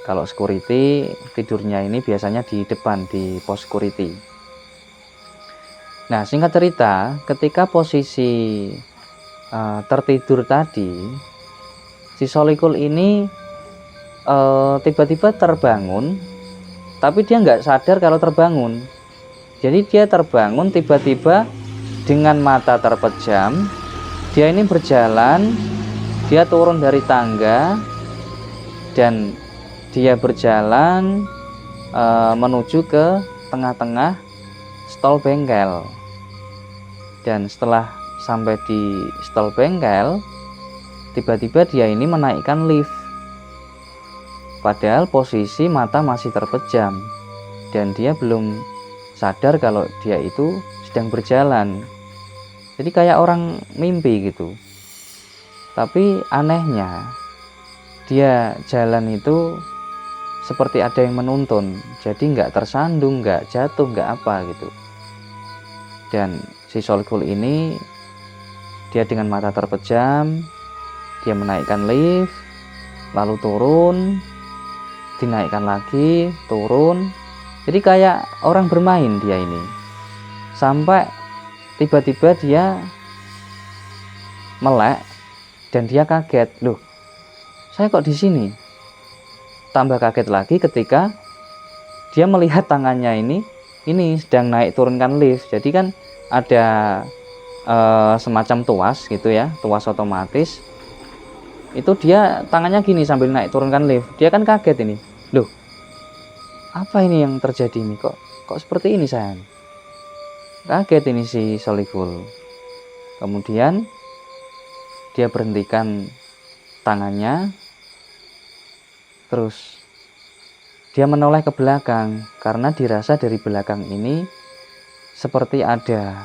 Kalau security tidurnya ini biasanya di depan di pos security. Nah, singkat cerita, ketika posisi tertidur tadi, si Solikul ini tiba-tiba terbangun, tapi dia nggak sadar kalau terbangun. Jadi dia terbangun tiba-tiba dengan mata terpejam. Dia ini berjalan, dia turun dari tangga, dan dia berjalan menuju ke tengah-tengah stol bengkel. Dan setelah sampai di stol bengkel, tiba-tiba dia ini menaikkan lift. Padahal posisi mata masih terpejam dan dia belum sadar kalau dia itu sedang berjalan. Jadi kayak orang mimpi gitu. Tapi anehnya, dia jalan itu seperti ada yang menuntun. Jadi nggak tersandung, nggak jatuh, nggak apa gitu. Dan si Solikul ini, dia dengan mata terpejam, dia menaikkan lift, lalu turun, dinaikkan lagi, turun. Jadi kayak orang bermain dia ini. Sampai tiba-tiba dia melek dan dia kaget, loh, saya kok di sini? Tambah kaget lagi ketika dia melihat tangannya ini sedang naik turunkan lift. Jadi kan ada semacam tuas gitu ya, tuas otomatis. Itu dia tangannya gini sambil naik turunkan lift. Dia kan kaget ini, loh, apa ini yang terjadi ini, kok seperti ini sayang? Kaget ini si Solikul. Kemudian dia berhentikan tangannya, terus dia menoleh ke belakang karena dirasa dari belakang ini seperti ada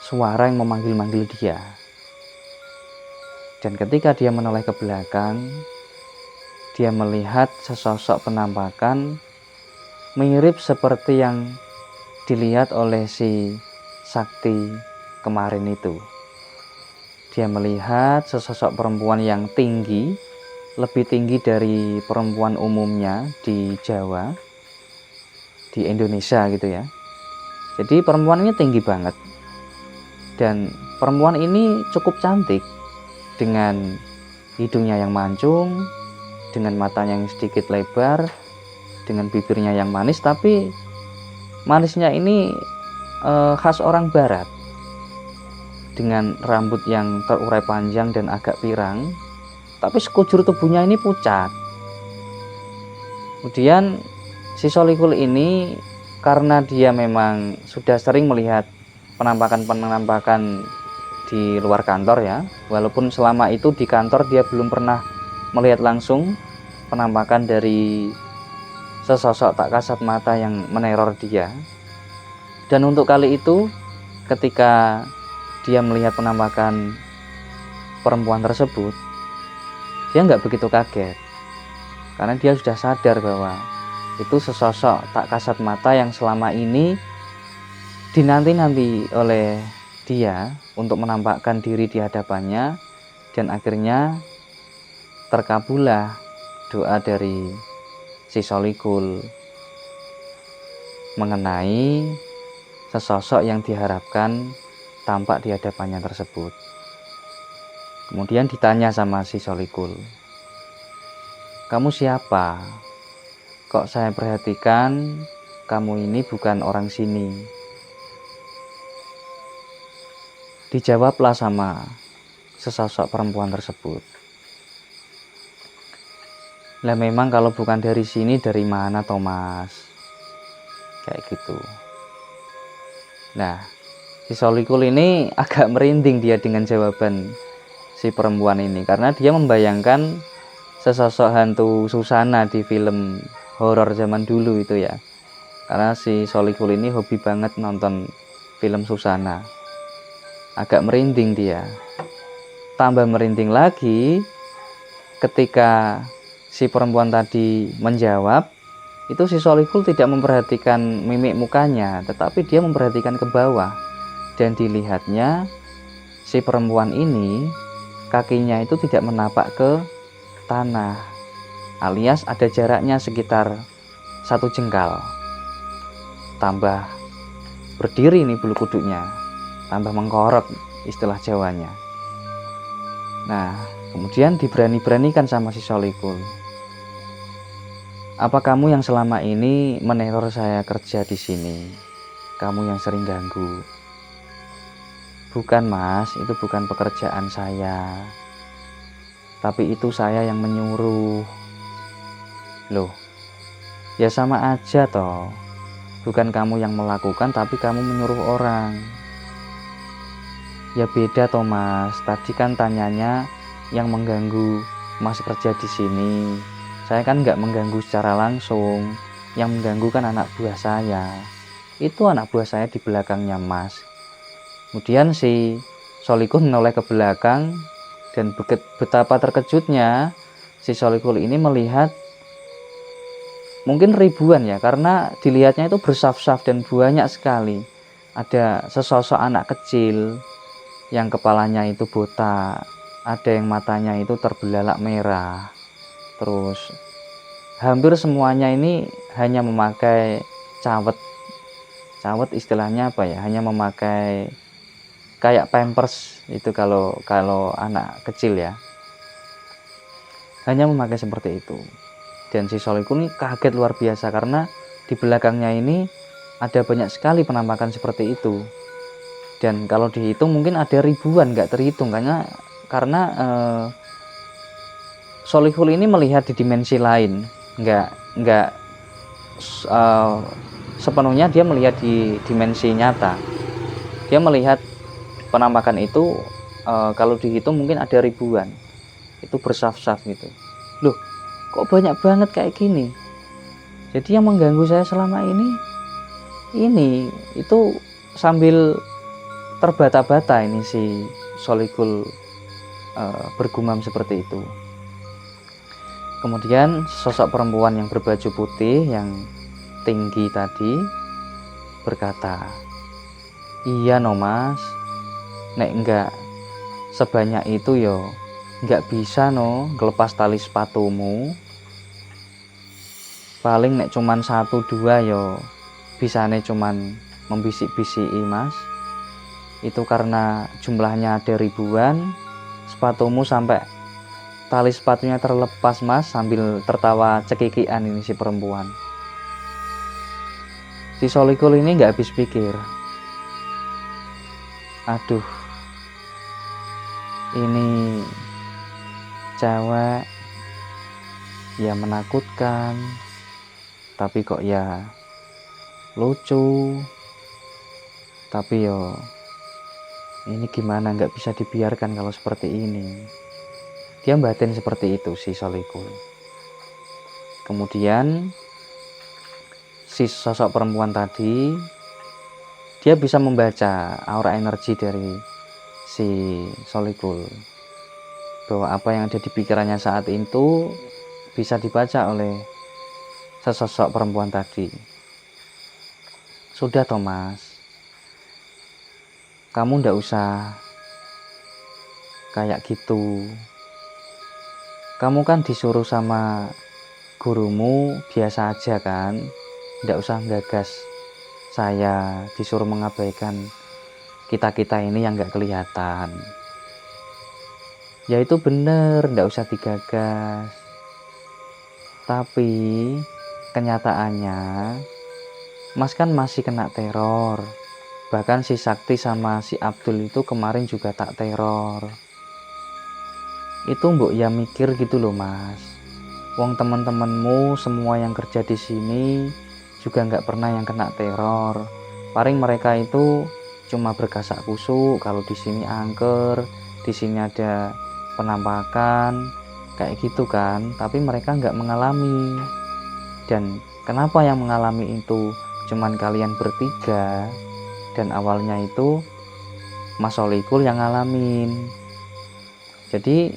suara yang memanggil-manggil dia. Dan ketika dia menoleh ke belakang, dia melihat sesosok penampakan mirip seperti yang dilihat oleh si Sakti kemarin itu. Dia melihat sesosok perempuan yang tinggi, lebih tinggi dari perempuan umumnya di Jawa, di Indonesia gitu ya. Jadi perempuan ini tinggi banget. Dan perempuan ini cukup cantik, dengan hidungnya yang mancung, dengan matanya yang sedikit lebar, dengan bibirnya yang manis, tapi manisnya ini khas orang barat, dengan rambut yang terurai panjang dan agak pirang, tapi sekujur tubuhnya ini pucat. Kemudian si Solikul ini karena dia memang sudah sering melihat penampakan-penampakan di luar kantor ya, walaupun selama itu di kantor dia belum pernah melihat langsung penampakan dari sesosok tak kasat mata yang meneror dia. Dan untuk kali itu, ketika dia melihat penampakan perempuan tersebut, dia nggak begitu kaget, karena dia sudah sadar bahwa itu sesosok tak kasat mata yang selama ini dinanti-nanti oleh dia untuk menampakkan diri di hadapannya. Dan akhirnya terkabullah doa dari si Solikul mengenai sesosok yang diharapkan tampak di hadapannya tersebut. Kemudian ditanya sama si Solikul, "Kamu siapa? Kok saya perhatikan kamu ini bukan orang sini?" Dijawablah sama sesosok perempuan tersebut, "Lah memang kalau bukan dari sini dari mana Thomas?" Kayak gitu. Nah, si Solikul ini agak merinding dia dengan jawaban si perempuan ini, karena dia membayangkan sesosok hantu Susana di film horor zaman dulu itu ya. Karena si Solikul ini hobi banget nonton film Susana. Agak merinding dia. Tambah merinding lagi ketika si perempuan tadi menjawab, itu si Solikul tidak memperhatikan mimik mukanya, tetapi dia memperhatikan ke bawah. Dan dilihatnya si perempuan ini kakinya itu tidak menapak ke tanah, alias ada jaraknya sekitar 1 jengkal. Tambah berdiri nih bulu kuduknya, tambah mengkorok istilah Jawanya. Nah, kemudian diberani-beranikan sama si Solikul, "Apa kamu yang selama ini meneror saya kerja di sini? Kamu yang sering ganggu." "Bukan Mas, itu bukan pekerjaan saya. Tapi itu saya yang menyuruh." "Loh, ya sama aja toh. Bukan kamu yang melakukan, tapi kamu menyuruh orang." "Ya beda toh Mas, tadi kan tanyanya yang mengganggu Mas kerja di sini. Saya kan nggak mengganggu secara langsung. Yang mengganggu kan anak buah saya. Itu anak buah saya di belakangnya Mas." Kemudian si Solikul menoleh ke belakang, dan betapa terkejutnya si Solikul ini melihat mungkin ribuan ya, karena dilihatnya itu bersaf-saf dan banyak sekali. Ada sesosok anak kecil yang kepalanya itu botak, ada yang matanya itu terbelalak merah. Terus hampir semuanya ini hanya memakai cawet. Cawet istilahnya apa ya? Hanya memakai kayak pampers itu kalau anak kecil ya. Hanya memakai seperti itu. Dan si Solikul ini kaget luar biasa, karena di belakangnya ini ada banyak sekali penampakan seperti itu. Dan kalau dihitung mungkin ada ribuan, nggak terhitung, karena Solikul ini melihat di dimensi lain, nggak sepenuhnya dia melihat di dimensi nyata. Dia melihat penampakan itu kalau dihitung mungkin ada ribuan, itu bersaf-saf gitu. Loh, kok banyak banget kayak gini? Jadi yang mengganggu saya selama ini itu sambil terbata-bata ini si Solikul bergumam seperti itu. Kemudian sosok perempuan yang berbaju putih yang tinggi tadi berkata, "Iya no Mas, nek enggak sebanyak itu yo enggak bisa no ngelepas tali sepatumu. Paling nek cuman 1-2 yo bisane cuman membisik-bisiki Mas. Itu karena jumlahnya ada ribuan, sepatumu sampai tali sepatunya terlepas, Mas, sambil tertawa cekikian ini si perempuan. Si Solikul ini nggak habis pikir. Aduh, ini cewek ya menakutkan, tapi kok ya lucu. Tapi yo, ini gimana, nggak bisa dibiarkan kalau seperti ini. Dia batin seperti itu si Solikul. Kemudian si sosok perempuan tadi, dia bisa membaca aura energi dari si Solikul, bahwa apa yang ada di pikirannya saat itu bisa dibaca oleh sesosok perempuan tadi. Sudah Thomas, kamu ndak usah kayak gitu. Kamu kan disuruh sama gurumu biasa aja kan, ndak usah gagas saya, disuruh mengabaikan kita-kita ini yang nggak kelihatan. Ya itu bener, ndak usah digagas. Tapi kenyataannya Mas kan masih kena teror. Bahkan si Sakti sama si Abdul itu kemarin juga tak teror. Itu mbok ya mikir gitu loh, Mas. Wong teman-temanmu semua yang kerja di sini juga nggak pernah yang kena teror. Paling mereka itu cuma berkasak kusuk kalau di sini angker, di sini ada penampakan, kayak gitu kan. Tapi mereka nggak mengalami. Dan kenapa yang mengalami itu cuman kalian bertiga? Dan awalnya itu Mas Solikul yang ngalamin. Jadi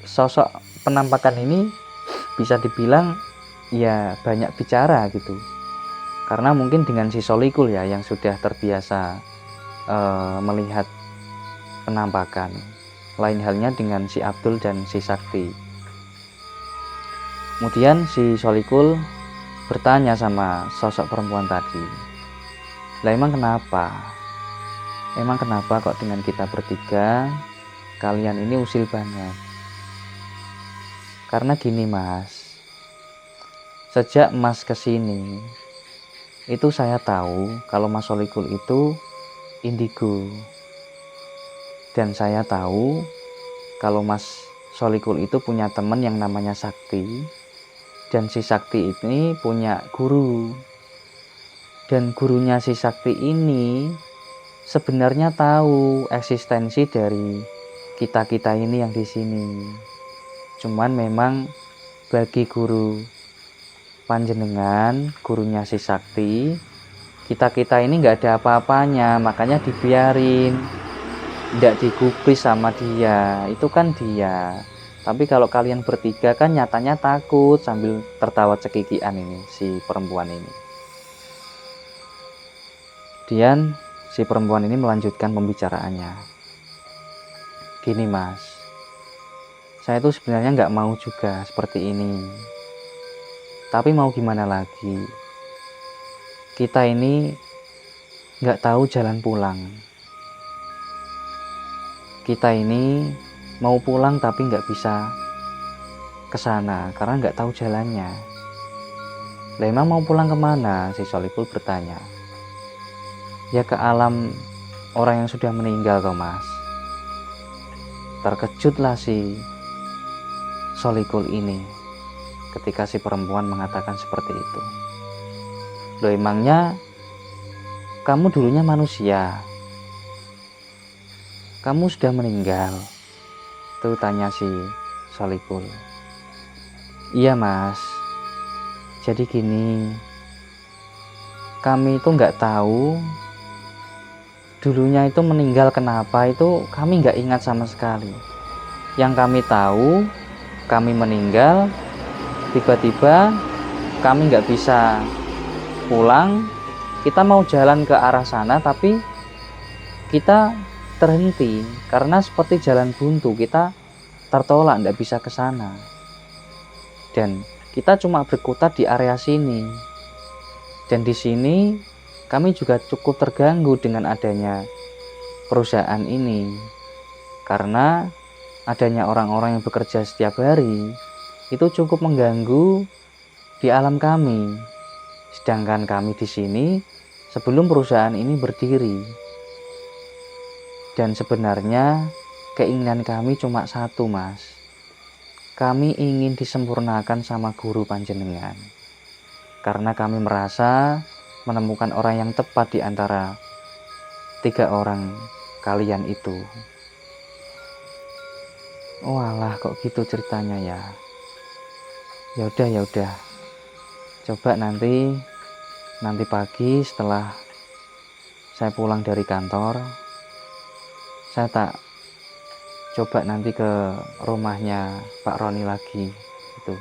sosok penampakan ini bisa dibilang ya banyak bicara gitu. Karena mungkin dengan si Solikul ya yang sudah terbiasa melihat penampakan. Lain halnya dengan si Abdul dan si Sakti. Kemudian si Solikul bertanya sama sosok perempuan tadi, lah emang kenapa? Emang kenapa kok dengan kita bertiga kalian ini usil banget? Karena gini Mas, sejak Mas kesini itu saya tahu kalau Mas Solikul itu indigo. Dan saya tahu kalau Mas Solikul itu punya teman yang namanya Sakti. Dan si Sakti ini punya guru. Dan gurunya si Sakti ini sebenarnya tahu eksistensi dari kita-kita ini yang di sini. Cuman memang bagi guru panjenengan, gurunya si Sakti, kita-kita ini nggak ada apa-apanya, makanya dibiarin, nggak digubris sama dia. Itu kan dia. Tapi kalau kalian bertiga kan nyatanya takut, sambil tertawa cekikian ini si perempuan ini. Kemudian si perempuan ini melanjutkan pembicaraannya. Gini Mas, saya tuh sebenarnya nggak mau juga seperti ini. Tapi mau gimana lagi? Kita ini nggak tahu jalan pulang. Kita ini mau pulang tapi nggak bisa ke sana karena nggak tahu jalannya. Lah emang mau pulang kemana? Si Solikul bertanya. Ya ke alam orang yang sudah meninggal toh Mas. Terkejutlah si Solikul ini ketika si perempuan mengatakan seperti itu. Loh emangnya kamu dulunya manusia? Kamu sudah meninggal? Tuh tanya si Solikul. Iya Mas, jadi gini, kami itu nggak tahu dulunya itu meninggal kenapa, itu kami nggak ingat sama sekali. Yang kami tahu, kami meninggal, tiba-tiba kami nggak bisa pulang, kita mau jalan ke arah sana tapi kita terhenti karena seperti jalan buntu, kita tertolak, nggak bisa ke sana. Dan kita cuma berkutat di area sini. Dan di sini kami juga cukup terganggu dengan adanya perusahaan ini. Karena adanya orang-orang yang bekerja setiap hari itu cukup mengganggu di alam kami. Sedangkan kami di sini sebelum perusahaan ini berdiri. Dan sebenarnya keinginan kami cuma satu, Mas. Kami ingin disempurnakan sama guru panjenengan. Karena kami merasa menemukan orang yang tepat di antara 3 orang kalian itu. Walah, kok gitu ceritanya ya. Ya udah. Coba nanti pagi setelah saya pulang dari kantor, saya tak coba nanti ke rumahnya Pak Roni lagi gitu.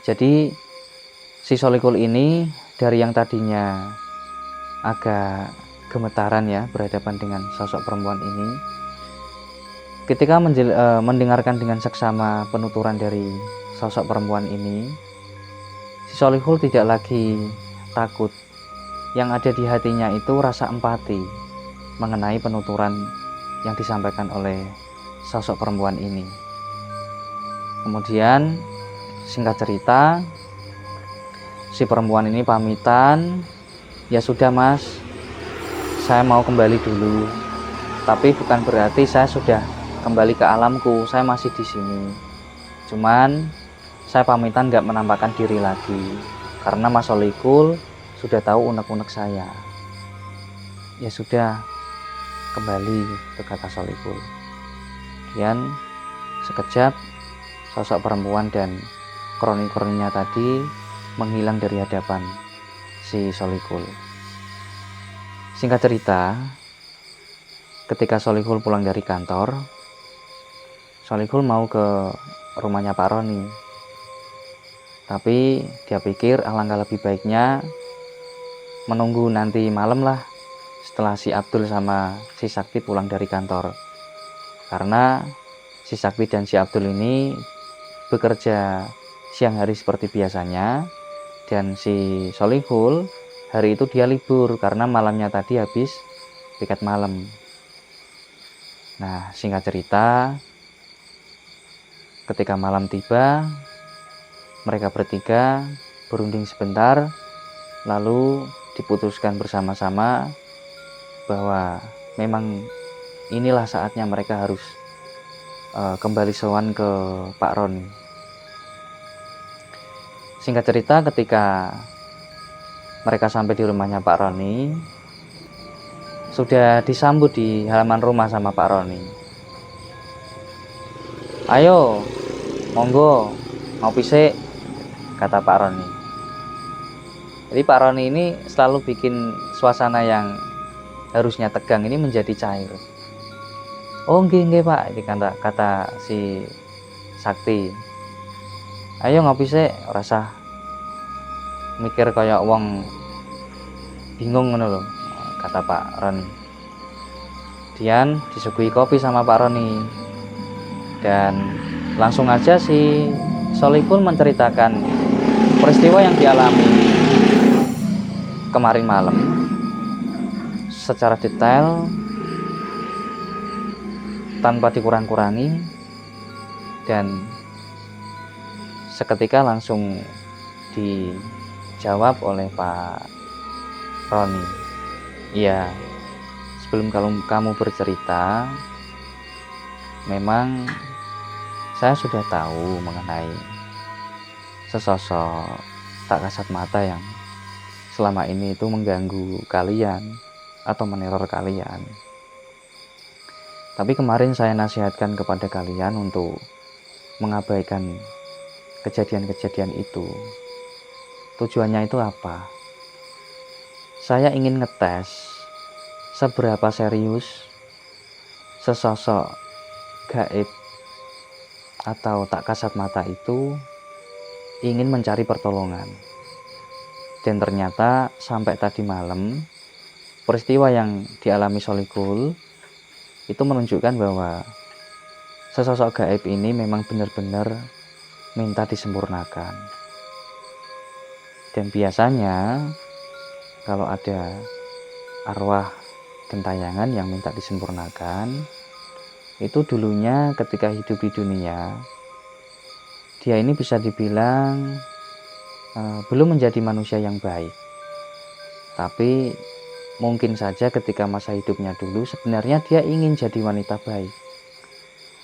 Jadi si Solikul ini dari yang tadinya agak gemetaran ya berhadapan dengan sosok perempuan ini, ketika mendengarkan dengan seksama penuturan dari sosok perempuan ini, si Solikul tidak lagi takut. Yang ada di hatinya itu rasa empati mengenai penuturan yang disampaikan oleh sosok perempuan ini. Kemudian singkat cerita, si perempuan ini pamitan, ya sudah Mas, saya mau kembali dulu. Tapi bukan berarti saya sudah kembali ke alamku, saya masih di sini. Cuman saya pamitan gak menampakkan diri lagi, karena Mas Solikul sudah tahu unek-unek saya. Ya sudah, kembali ke kata Solikul. Kemudian sekejap sosok perempuan dan kroni-kroninya tadi menghilang dari hadapan si Solikul. Singkat cerita, ketika Solikul pulang dari kantor, Solikul mau ke rumahnya Pak Roni. Tapi dia pikir alangkah lebih baiknya menunggu nanti malam lah, setelah si Abdul sama si Sakti pulang dari kantor. Karena si Sakti dan si Abdul ini bekerja siang hari seperti biasanya, dan si Solikul hari itu dia libur karena malamnya tadi habis piket malam. Nah, singkat cerita, ketika malam tiba, mereka bertiga berunding sebentar, lalu diputuskan bersama-sama bahwa memang inilah saatnya mereka harus kembali sowan ke Pak Roni. Singkat cerita, ketika mereka sampai di rumahnya Pak Roni, sudah disambut di halaman rumah sama Pak Roni. Ayo, monggo, ngopi sik, kata Pak Roni. Jadi Pak Roni ini selalu bikin suasana yang harusnya tegang ini menjadi cair. Oh nggih Pak, ini kata si Sakti. Ayo ngopi sik, ora usah mikir kayak wong bingung ngono lho, kata Pak Roni. Kemudian disuguhi kopi sama Pak Roni. Dan langsung aja si Solikul menceritakan peristiwa yang dialami kemarin malam secara detail tanpa dikurang-kurangi, dan seketika langsung dijawab oleh Pak Roni. Iya, sebelum kamu bercerita, memang saya sudah tahu mengenai sesosok tak kasat mata yang selama ini itu mengganggu kalian atau meneror kalian. Tapi kemarin saya nasihatkan kepada kalian untuk mengabaikan kejadian-kejadian itu. Tujuannya itu apa? Saya ingin ngetes seberapa serius sesosok gaib atau tak kasat mata itu ingin mencari pertolongan. Dan ternyata sampai tadi malam, peristiwa yang dialami Solikul itu menunjukkan bahwa sesosok gaib ini memang benar-benar minta disempurnakan. Dan biasanya kalau ada arwah gentayangan yang minta disempurnakan, itu dulunya ketika hidup di dunia, dia ini bisa dibilang belum menjadi manusia yang baik. Tapi mungkin saja ketika masa hidupnya dulu sebenarnya dia ingin jadi wanita baik.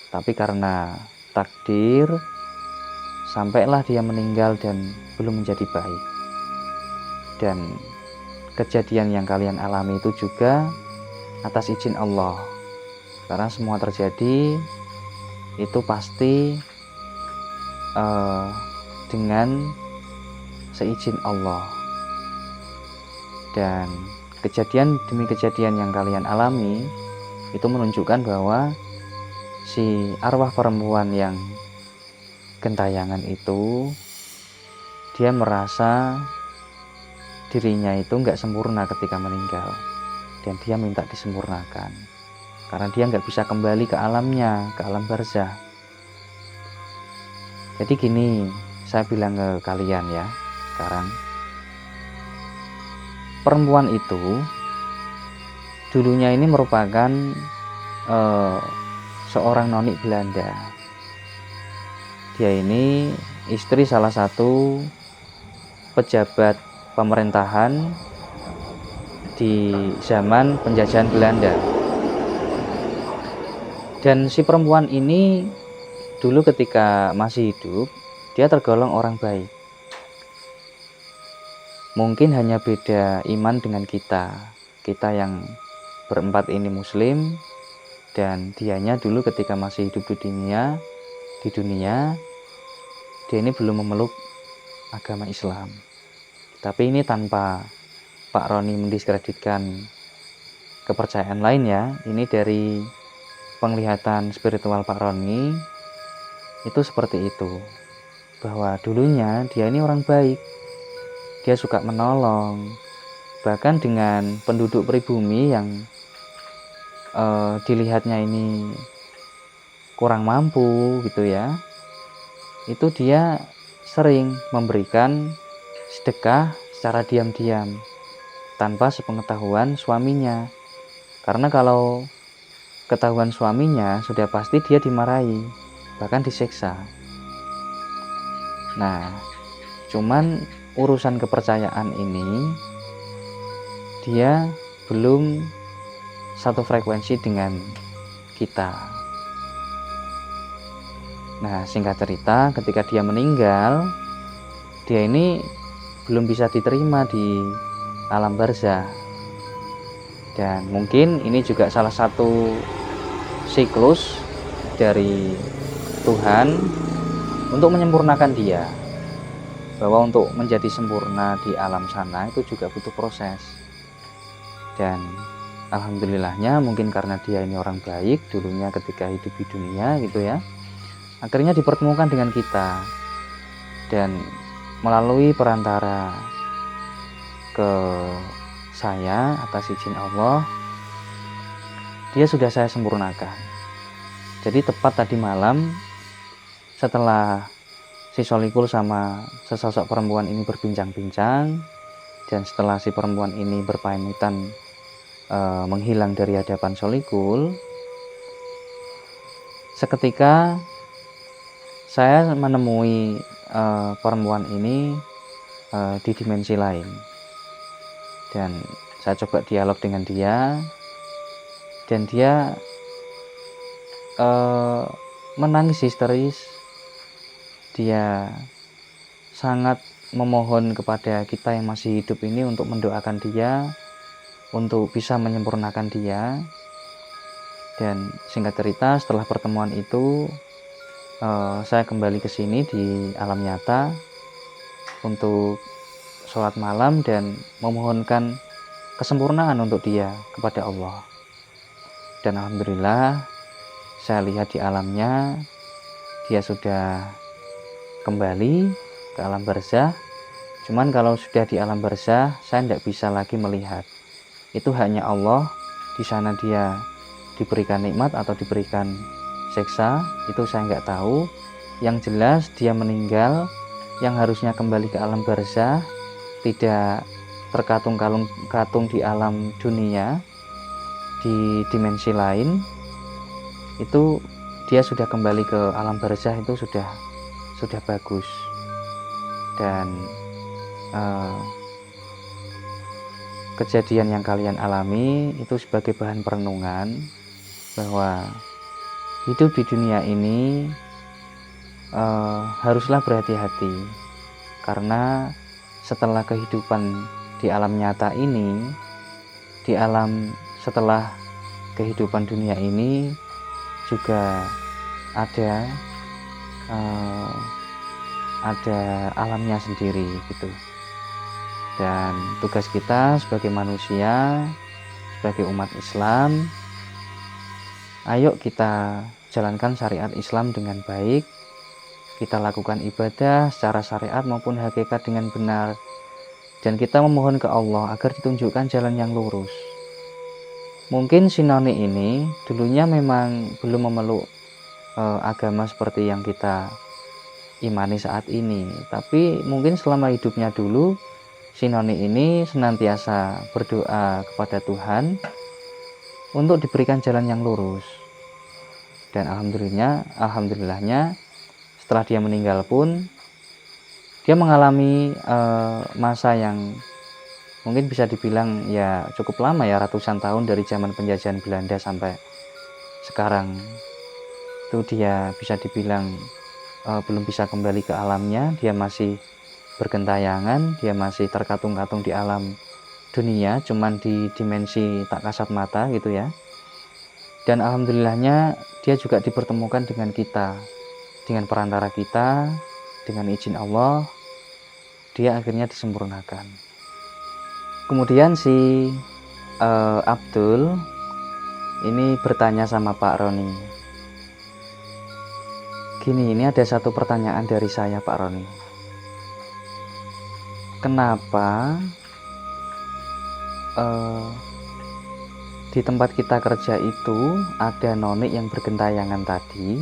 Tapi karena takdir, sampailah dia meninggal dan belum menjadi baik. Dan kejadian yang kalian alami itu juga atas izin Allah. Karena semua terjadi itu pasti dengan seizin Allah. Dan kejadian demi kejadian yang kalian alami itu menunjukkan bahwa si arwah perempuan yang gentayangan itu, dia merasa dirinya itu nggak sempurna ketika meninggal, dan dia minta disempurnakan karena dia nggak bisa kembali ke alamnya, ke alam barzah. Jadi gini, saya bilang ke kalian ya, sekarang perempuan itu dulunya ini merupakan seorang noni Belanda. Dia ini istri salah satu pejabat pemerintahan di zaman penjajahan Belanda. Dan si perempuan ini dulu ketika masih hidup, dia tergolong orang baik. Mungkin hanya beda iman dengan kita yang berempat ini muslim, dan dianya dulu ketika masih hidup di dunia, dia ini belum memeluk agama Islam. Tapi ini tanpa Pak Roni mendiskreditkan kepercayaan lain ya, ini dari penglihatan spiritual Pak Roni itu seperti itu, bahwa dulunya dia ini orang baik, dia suka menolong, bahkan dengan penduduk pribumi yang dilihatnya ini kurang mampu gitu ya, itu dia sering memberikan sedekah secara diam-diam tanpa sepengetahuan suaminya, karena kalau ketahuan suaminya sudah pasti dia dimarahi, bahkan disiksa. Nah, cuman urusan kepercayaan ini dia belum satu frekuensi dengan kita. Nah, singkat cerita, ketika dia meninggal, dia ini belum bisa diterima di alam barzah. Dan mungkin ini juga salah satu siklus dari Tuhan untuk menyempurnakan dia, bahwa untuk menjadi sempurna di alam sana itu juga butuh proses. Dan alhamdulillahnya mungkin karena dia ini orang baik dulunya ketika hidup di dunia gitu ya, akhirnya dipertemukan dengan kita, dan melalui perantara ke saya atas izin Allah, dia sudah saya sempurnakan. Jadi tepat tadi malam setelah si Solikul sama sesosok perempuan ini berbincang-bincang, dan setelah si perempuan ini berpamitan menghilang dari hadapan Solikul, seketika saya menemui perempuan ini di dimensi lain, dan saya coba dialog dengan dia, dan dia menangis histeris. Dia sangat memohon kepada kita yang masih hidup ini untuk mendoakan dia, untuk bisa menyempurnakan dia. Dan singkat cerita, setelah pertemuan itu saya kembali ke sini di alam nyata untuk sholat malam dan memohonkan kesempurnaan untuk dia kepada Allah. Dan alhamdulillah saya lihat di alamnya dia sudah kembali ke alam barzah. Cuman kalau sudah di alam barzah saya tidak bisa lagi melihat. Itu hanya Allah, di sana dia diberikan nikmat atau diberikan siksa, itu saya nggak tahu. Yang jelas dia meninggal, yang harusnya kembali ke alam barzah, tidak terkatung-katung di alam dunia, di dimensi lain, itu dia sudah kembali ke alam barzah, itu sudah bagus. Dan kejadian yang kalian alami itu sebagai bahan perenungan bahwa hidup di dunia ini haruslah berhati-hati, karena setelah kehidupan di alam nyata ini, di alam setelah kehidupan dunia ini juga ada alamnya sendiri gitu. Dan tugas kita sebagai manusia, sebagai umat Islam, ayo kita jalankan syariat Islam dengan baik. Kita lakukan ibadah secara syariat maupun hakikat dengan benar, dan kita memohon ke Allah agar ditunjukkan jalan yang lurus. Mungkin si Noni ini dulunya memang belum memeluk agama seperti yang kita imani saat ini, tapi mungkin selama hidupnya dulu si Noni ini senantiasa berdoa kepada Tuhan untuk diberikan jalan yang lurus. Dan alhamdulillahnya setelah dia meninggal pun dia mengalami masa yang mungkin bisa dibilang ya cukup lama ya, ratusan tahun dari zaman penjajahan Belanda sampai sekarang. Itu dia bisa dibilang belum bisa kembali ke alamnya, dia masih bergentayangan, dia masih terkatung-katung di alam dunia, cuman di dimensi tak kasat mata gitu ya. Dan alhamdulillahnya dia juga dipertemukan dengan kita, dengan perantara kita, dengan izin Allah, dia akhirnya disempurnakan. Kemudian si Abdul ini bertanya sama Pak Roni, gini, ini ada satu pertanyaan dari saya Pak Roni. Kenapa di tempat kita kerja itu ada noni yang bergentayangan tadi,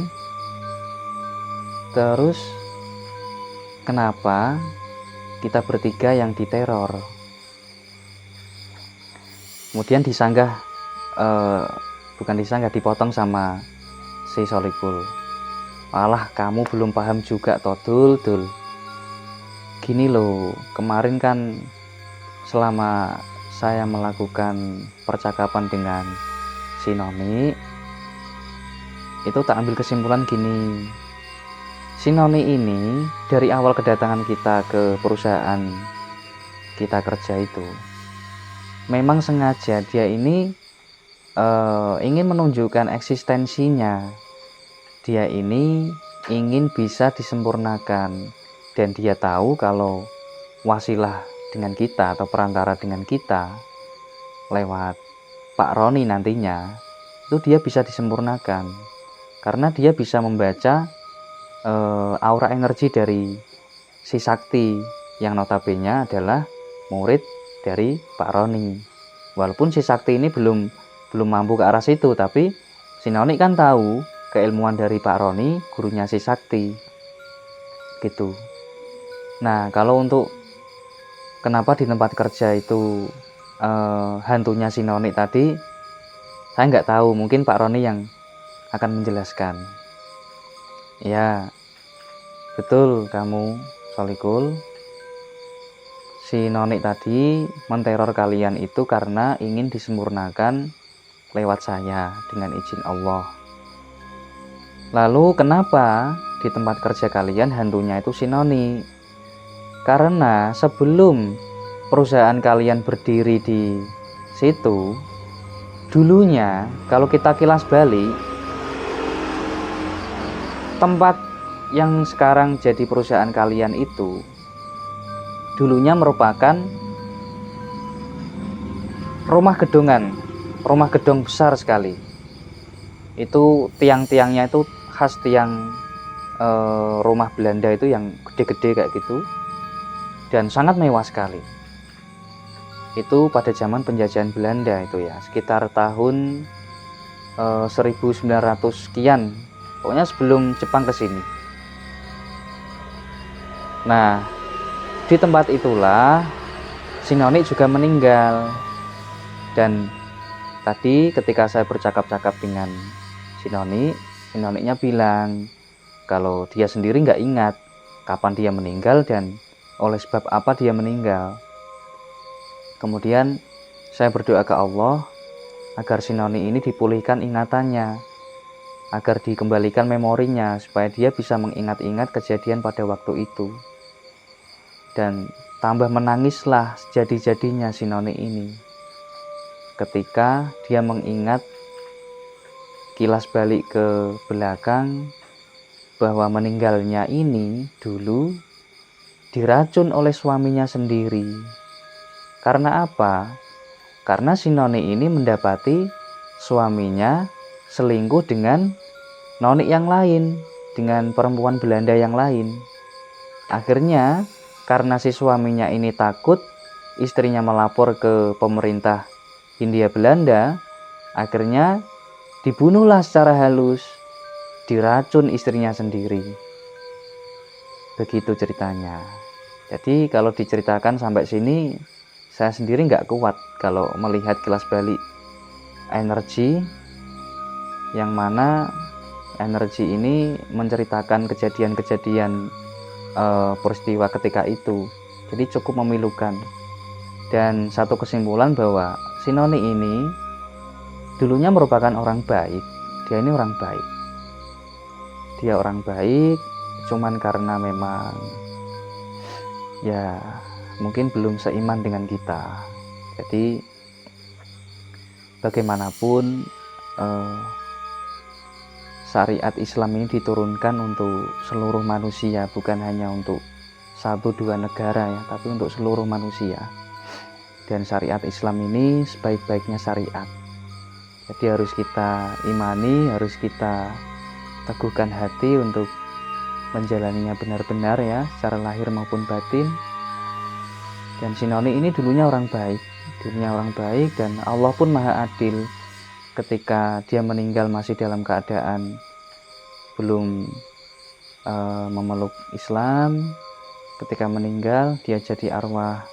terus kenapa kita bertiga yang diteror? Kemudian disanggah, bukan disanggah, dipotong sama si Solikul. Malah kamu belum paham juga toh Dul. Gini loh, kemarin kan selama saya melakukan percakapan dengan si Noni, itu tak ambil kesimpulan gini. Si Noni ini dari awal kedatangan kita ke perusahaan kita kerja itu, memang sengaja dia ini ingin menunjukkan eksistensinya. Dia ini ingin bisa disempurnakan, dan dia tahu kalau wasilah dengan kita atau perantara dengan kita lewat Pak Roni nantinya, itu dia bisa disempurnakan, karena dia bisa membaca aura energi dari si Sakti yang notabene adalah murid dari Pak Roni. Walaupun si Sakti ini belum mampu ke arah situ, tapi si Noni kan tahu keilmuan dari Pak Roni, gurunya si Sakti gitu. Nah, kalau untuk kenapa di tempat kerja itu hantunya si Noni tadi, saya nggak tahu, mungkin Pak Roni yang akan menjelaskan. Ya, betul kamu Solikul, si Noni tadi menteror kalian itu karena ingin disempurnakan lewat saya dengan izin Allah. Lalu kenapa di tempat kerja kalian hantunya itu si Noni? Karena sebelum perusahaan kalian berdiri di situ, dulunya kalau kita kilas balik, tempat yang sekarang jadi perusahaan kalian itu dulunya merupakan rumah gedung besar sekali. Itu tiang-tiangnya itu khas tiang rumah Belanda itu yang gede-gede kayak gitu, dan sangat mewah sekali. Itu pada zaman penjajahan Belanda itu ya, sekitar tahun 1900 sekian, pokoknya sebelum Jepang ke sini. Nah, di tempat itulah si Noni juga meninggal. Dan tadi ketika saya bercakap-cakap dengan si si Noniknya bilang kalau dia sendiri nggak ingat kapan dia meninggal dan oleh sebab apa dia meninggal. Kemudian saya berdoa ke Allah agar si Noni ini dipulihkan ingatannya, agar dikembalikan memorinya supaya dia bisa mengingat-ingat kejadian pada waktu itu. Dan tambah menangislah sejadi-jadinya si Noni ini ketika dia mengingat kilas balik ke belakang bahwa meninggalnya ini dulu diracun oleh suaminya sendiri. Karena apa? Karena si Noni ini mendapati suaminya selingkuh dengan Noni yang lain, dengan perempuan Belanda yang lain. Akhirnya karena si suaminya ini takut istrinya melapor ke pemerintah Hindia Belanda, akhirnya dibunuhlah secara halus, diracun istrinya sendiri. Begitu ceritanya. Jadi kalau diceritakan sampai sini, saya sendiri nggak kuat kalau melihat kilas balik energi, yang mana energi ini menceritakan kejadian-kejadian peristiwa ketika itu. Jadi cukup memilukan. Dan satu kesimpulan bahwa si Noni ini dulunya merupakan orang baik. Dia ini orang baik. Dia orang baik, cuman karena memang ya mungkin belum seiman dengan kita. Jadi bagaimanapun syariat Islam ini diturunkan untuk seluruh manusia, bukan hanya untuk 1-2 negara ya, tapi untuk seluruh manusia. Dan syariat Islam ini sebaik-baiknya syariat. Jadi harus kita imani, harus kita teguhkan hati untuk menjalaninya benar-benar ya, secara lahir maupun batin. Dan si Noni ini dulunya orang baik, dan Allah pun maha adil. Ketika dia meninggal masih dalam keadaan belum memeluk Islam, ketika meninggal dia jadi arwah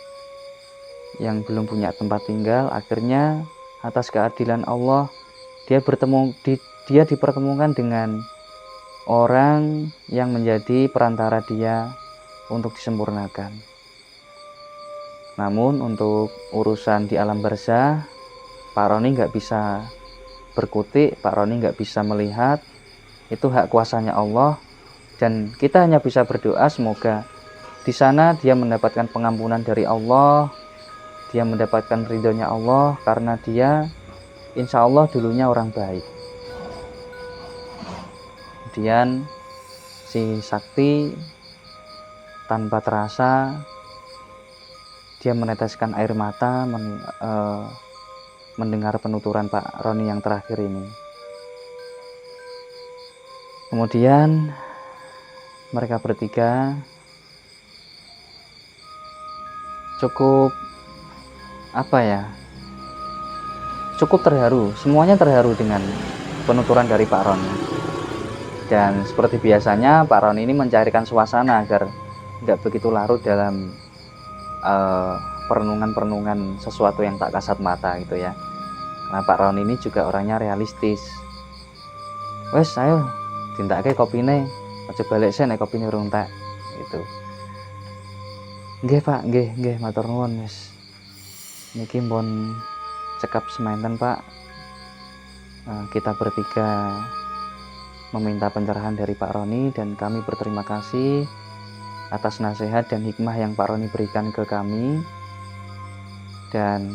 yang belum punya tempat tinggal. Akhirnya atas keadilan Allah dia dipertemukan dengan orang yang menjadi perantara dia untuk disempurnakan. Namun untuk urusan di alam barzah, Pak Roni nggak bisa berkutik, Pak Roni nggak bisa melihat. Itu hak kuasanya Allah, dan kita hanya bisa berdoa semoga di sana dia mendapatkan pengampunan dari Allah, dia mendapatkan ridhonya Allah, karena dia insya Allah dulunya orang baik. Kemudian si Sakti tanpa terasa dia meneteskan air mata mendengar penuturan Pak Roni yang terakhir ini. Kemudian mereka bertiga cukup terharu, semuanya terharu dengan penuturan dari Pak Roni. Dan seperti biasanya Pak Roni ini mencairkan suasana agar nggak begitu larut dalam perenungan sesuatu yang tak kasat mata gitu ya. Karena Pak Roni ini juga orangnya realistis. Wes ayo tindake kopine, aja balik sih nek kopine urung tak gitu. Nggih Pak, nggih matur nuwun wis. Niki pun cekap semanten Pak. Kita bertiga meminta pencerahan dari Pak Roni, dan kami berterima kasih atas nasihat dan hikmah yang Pak Roni berikan ke kami. Dan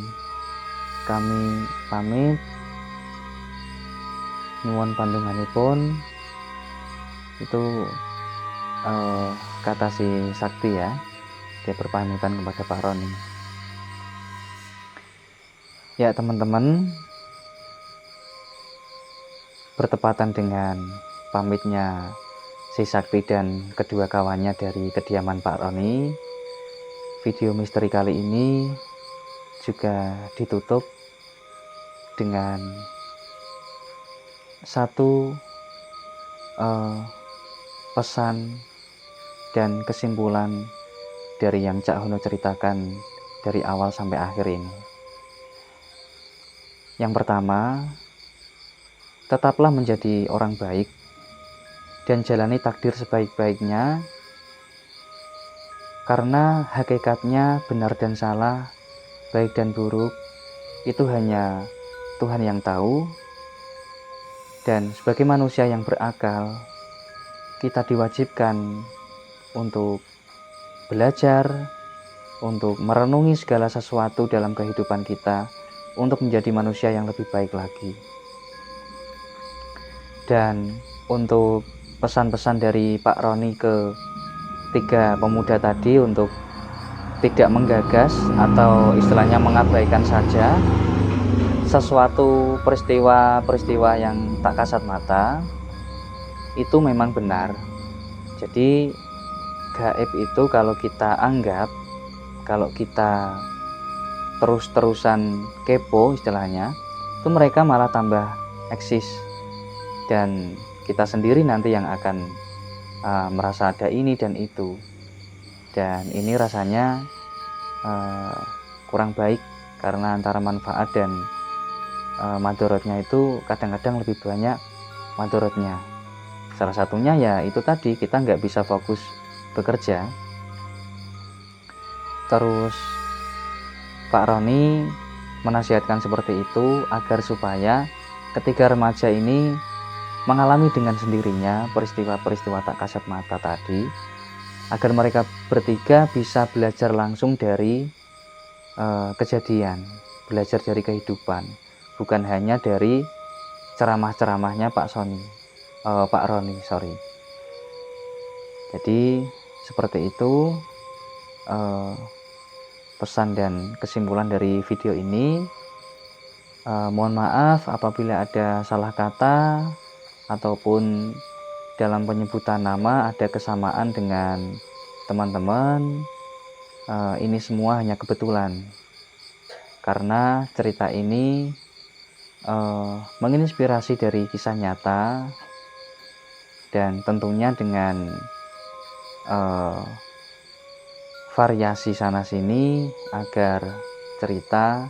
kami pamit. Nyuwun pandunganipun. Itu kata si Sakti ya, dia berpamitan kepada Pak Roni. Ya teman-teman, bertepatan dengan pamitnya si Sakti dan kedua kawannya dari kediaman Pak Roni, video misteri kali ini juga ditutup dengan satu pesan dan kesimpulan dari yang Cak Hono ceritakan dari awal sampai akhir ini. Yang pertama, tetaplah menjadi orang baik dan jalani takdir sebaik-baiknya, karena hakikatnya benar dan salah, baik dan buruk itu hanya Tuhan yang tahu. Dan sebagai manusia yang berakal, kita diwajibkan untuk belajar, untuk merenungi segala sesuatu dalam kehidupan kita, untuk menjadi manusia yang lebih baik lagi. Dan untuk pesan-pesan dari Pak Roni ke 3 pemuda tadi untuk tidak menggagas atau istilahnya mengabaikan saja sesuatu peristiwa-peristiwa yang tak kasat mata, itu memang benar. Jadi gaib itu kalau kita anggap, kalau kita terus-terusan kepo istilahnya, itu mereka malah tambah eksis, dan kita sendiri nanti yang akan merasa ada ini dan itu, dan ini rasanya kurang baik, karena antara manfaat dan madorotnya itu kadang-kadang lebih banyak madorotnya. Salah satunya ya itu tadi, kita nggak bisa fokus bekerja. Terus Pak Roni menasihatkan seperti itu agar supaya ketiga remaja ini mengalami dengan sendirinya peristiwa-peristiwa tak kasat mata tadi, agar mereka bertiga bisa belajar langsung dari kejadian, belajar dari kehidupan, bukan hanya dari ceramah-ceramahnya Pak Roni. Jadi seperti itu pesan dan kesimpulan dari video ini. Mohon maaf apabila ada salah kata ataupun dalam penyebutan nama ada kesamaan dengan teman-teman. Ini semua hanya kebetulan, karena cerita ini menginspirasi dari kisah nyata, dan tentunya dengan variasi sana sini agar cerita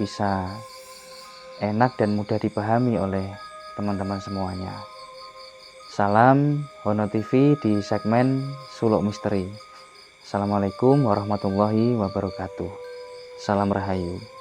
bisa enak dan mudah dipahami oleh teman-teman semuanya. Salam Hono TV di segmen Suluk Misteri. Assalamualaikum warahmatullahi wabarakatuh. Salam Rahayu.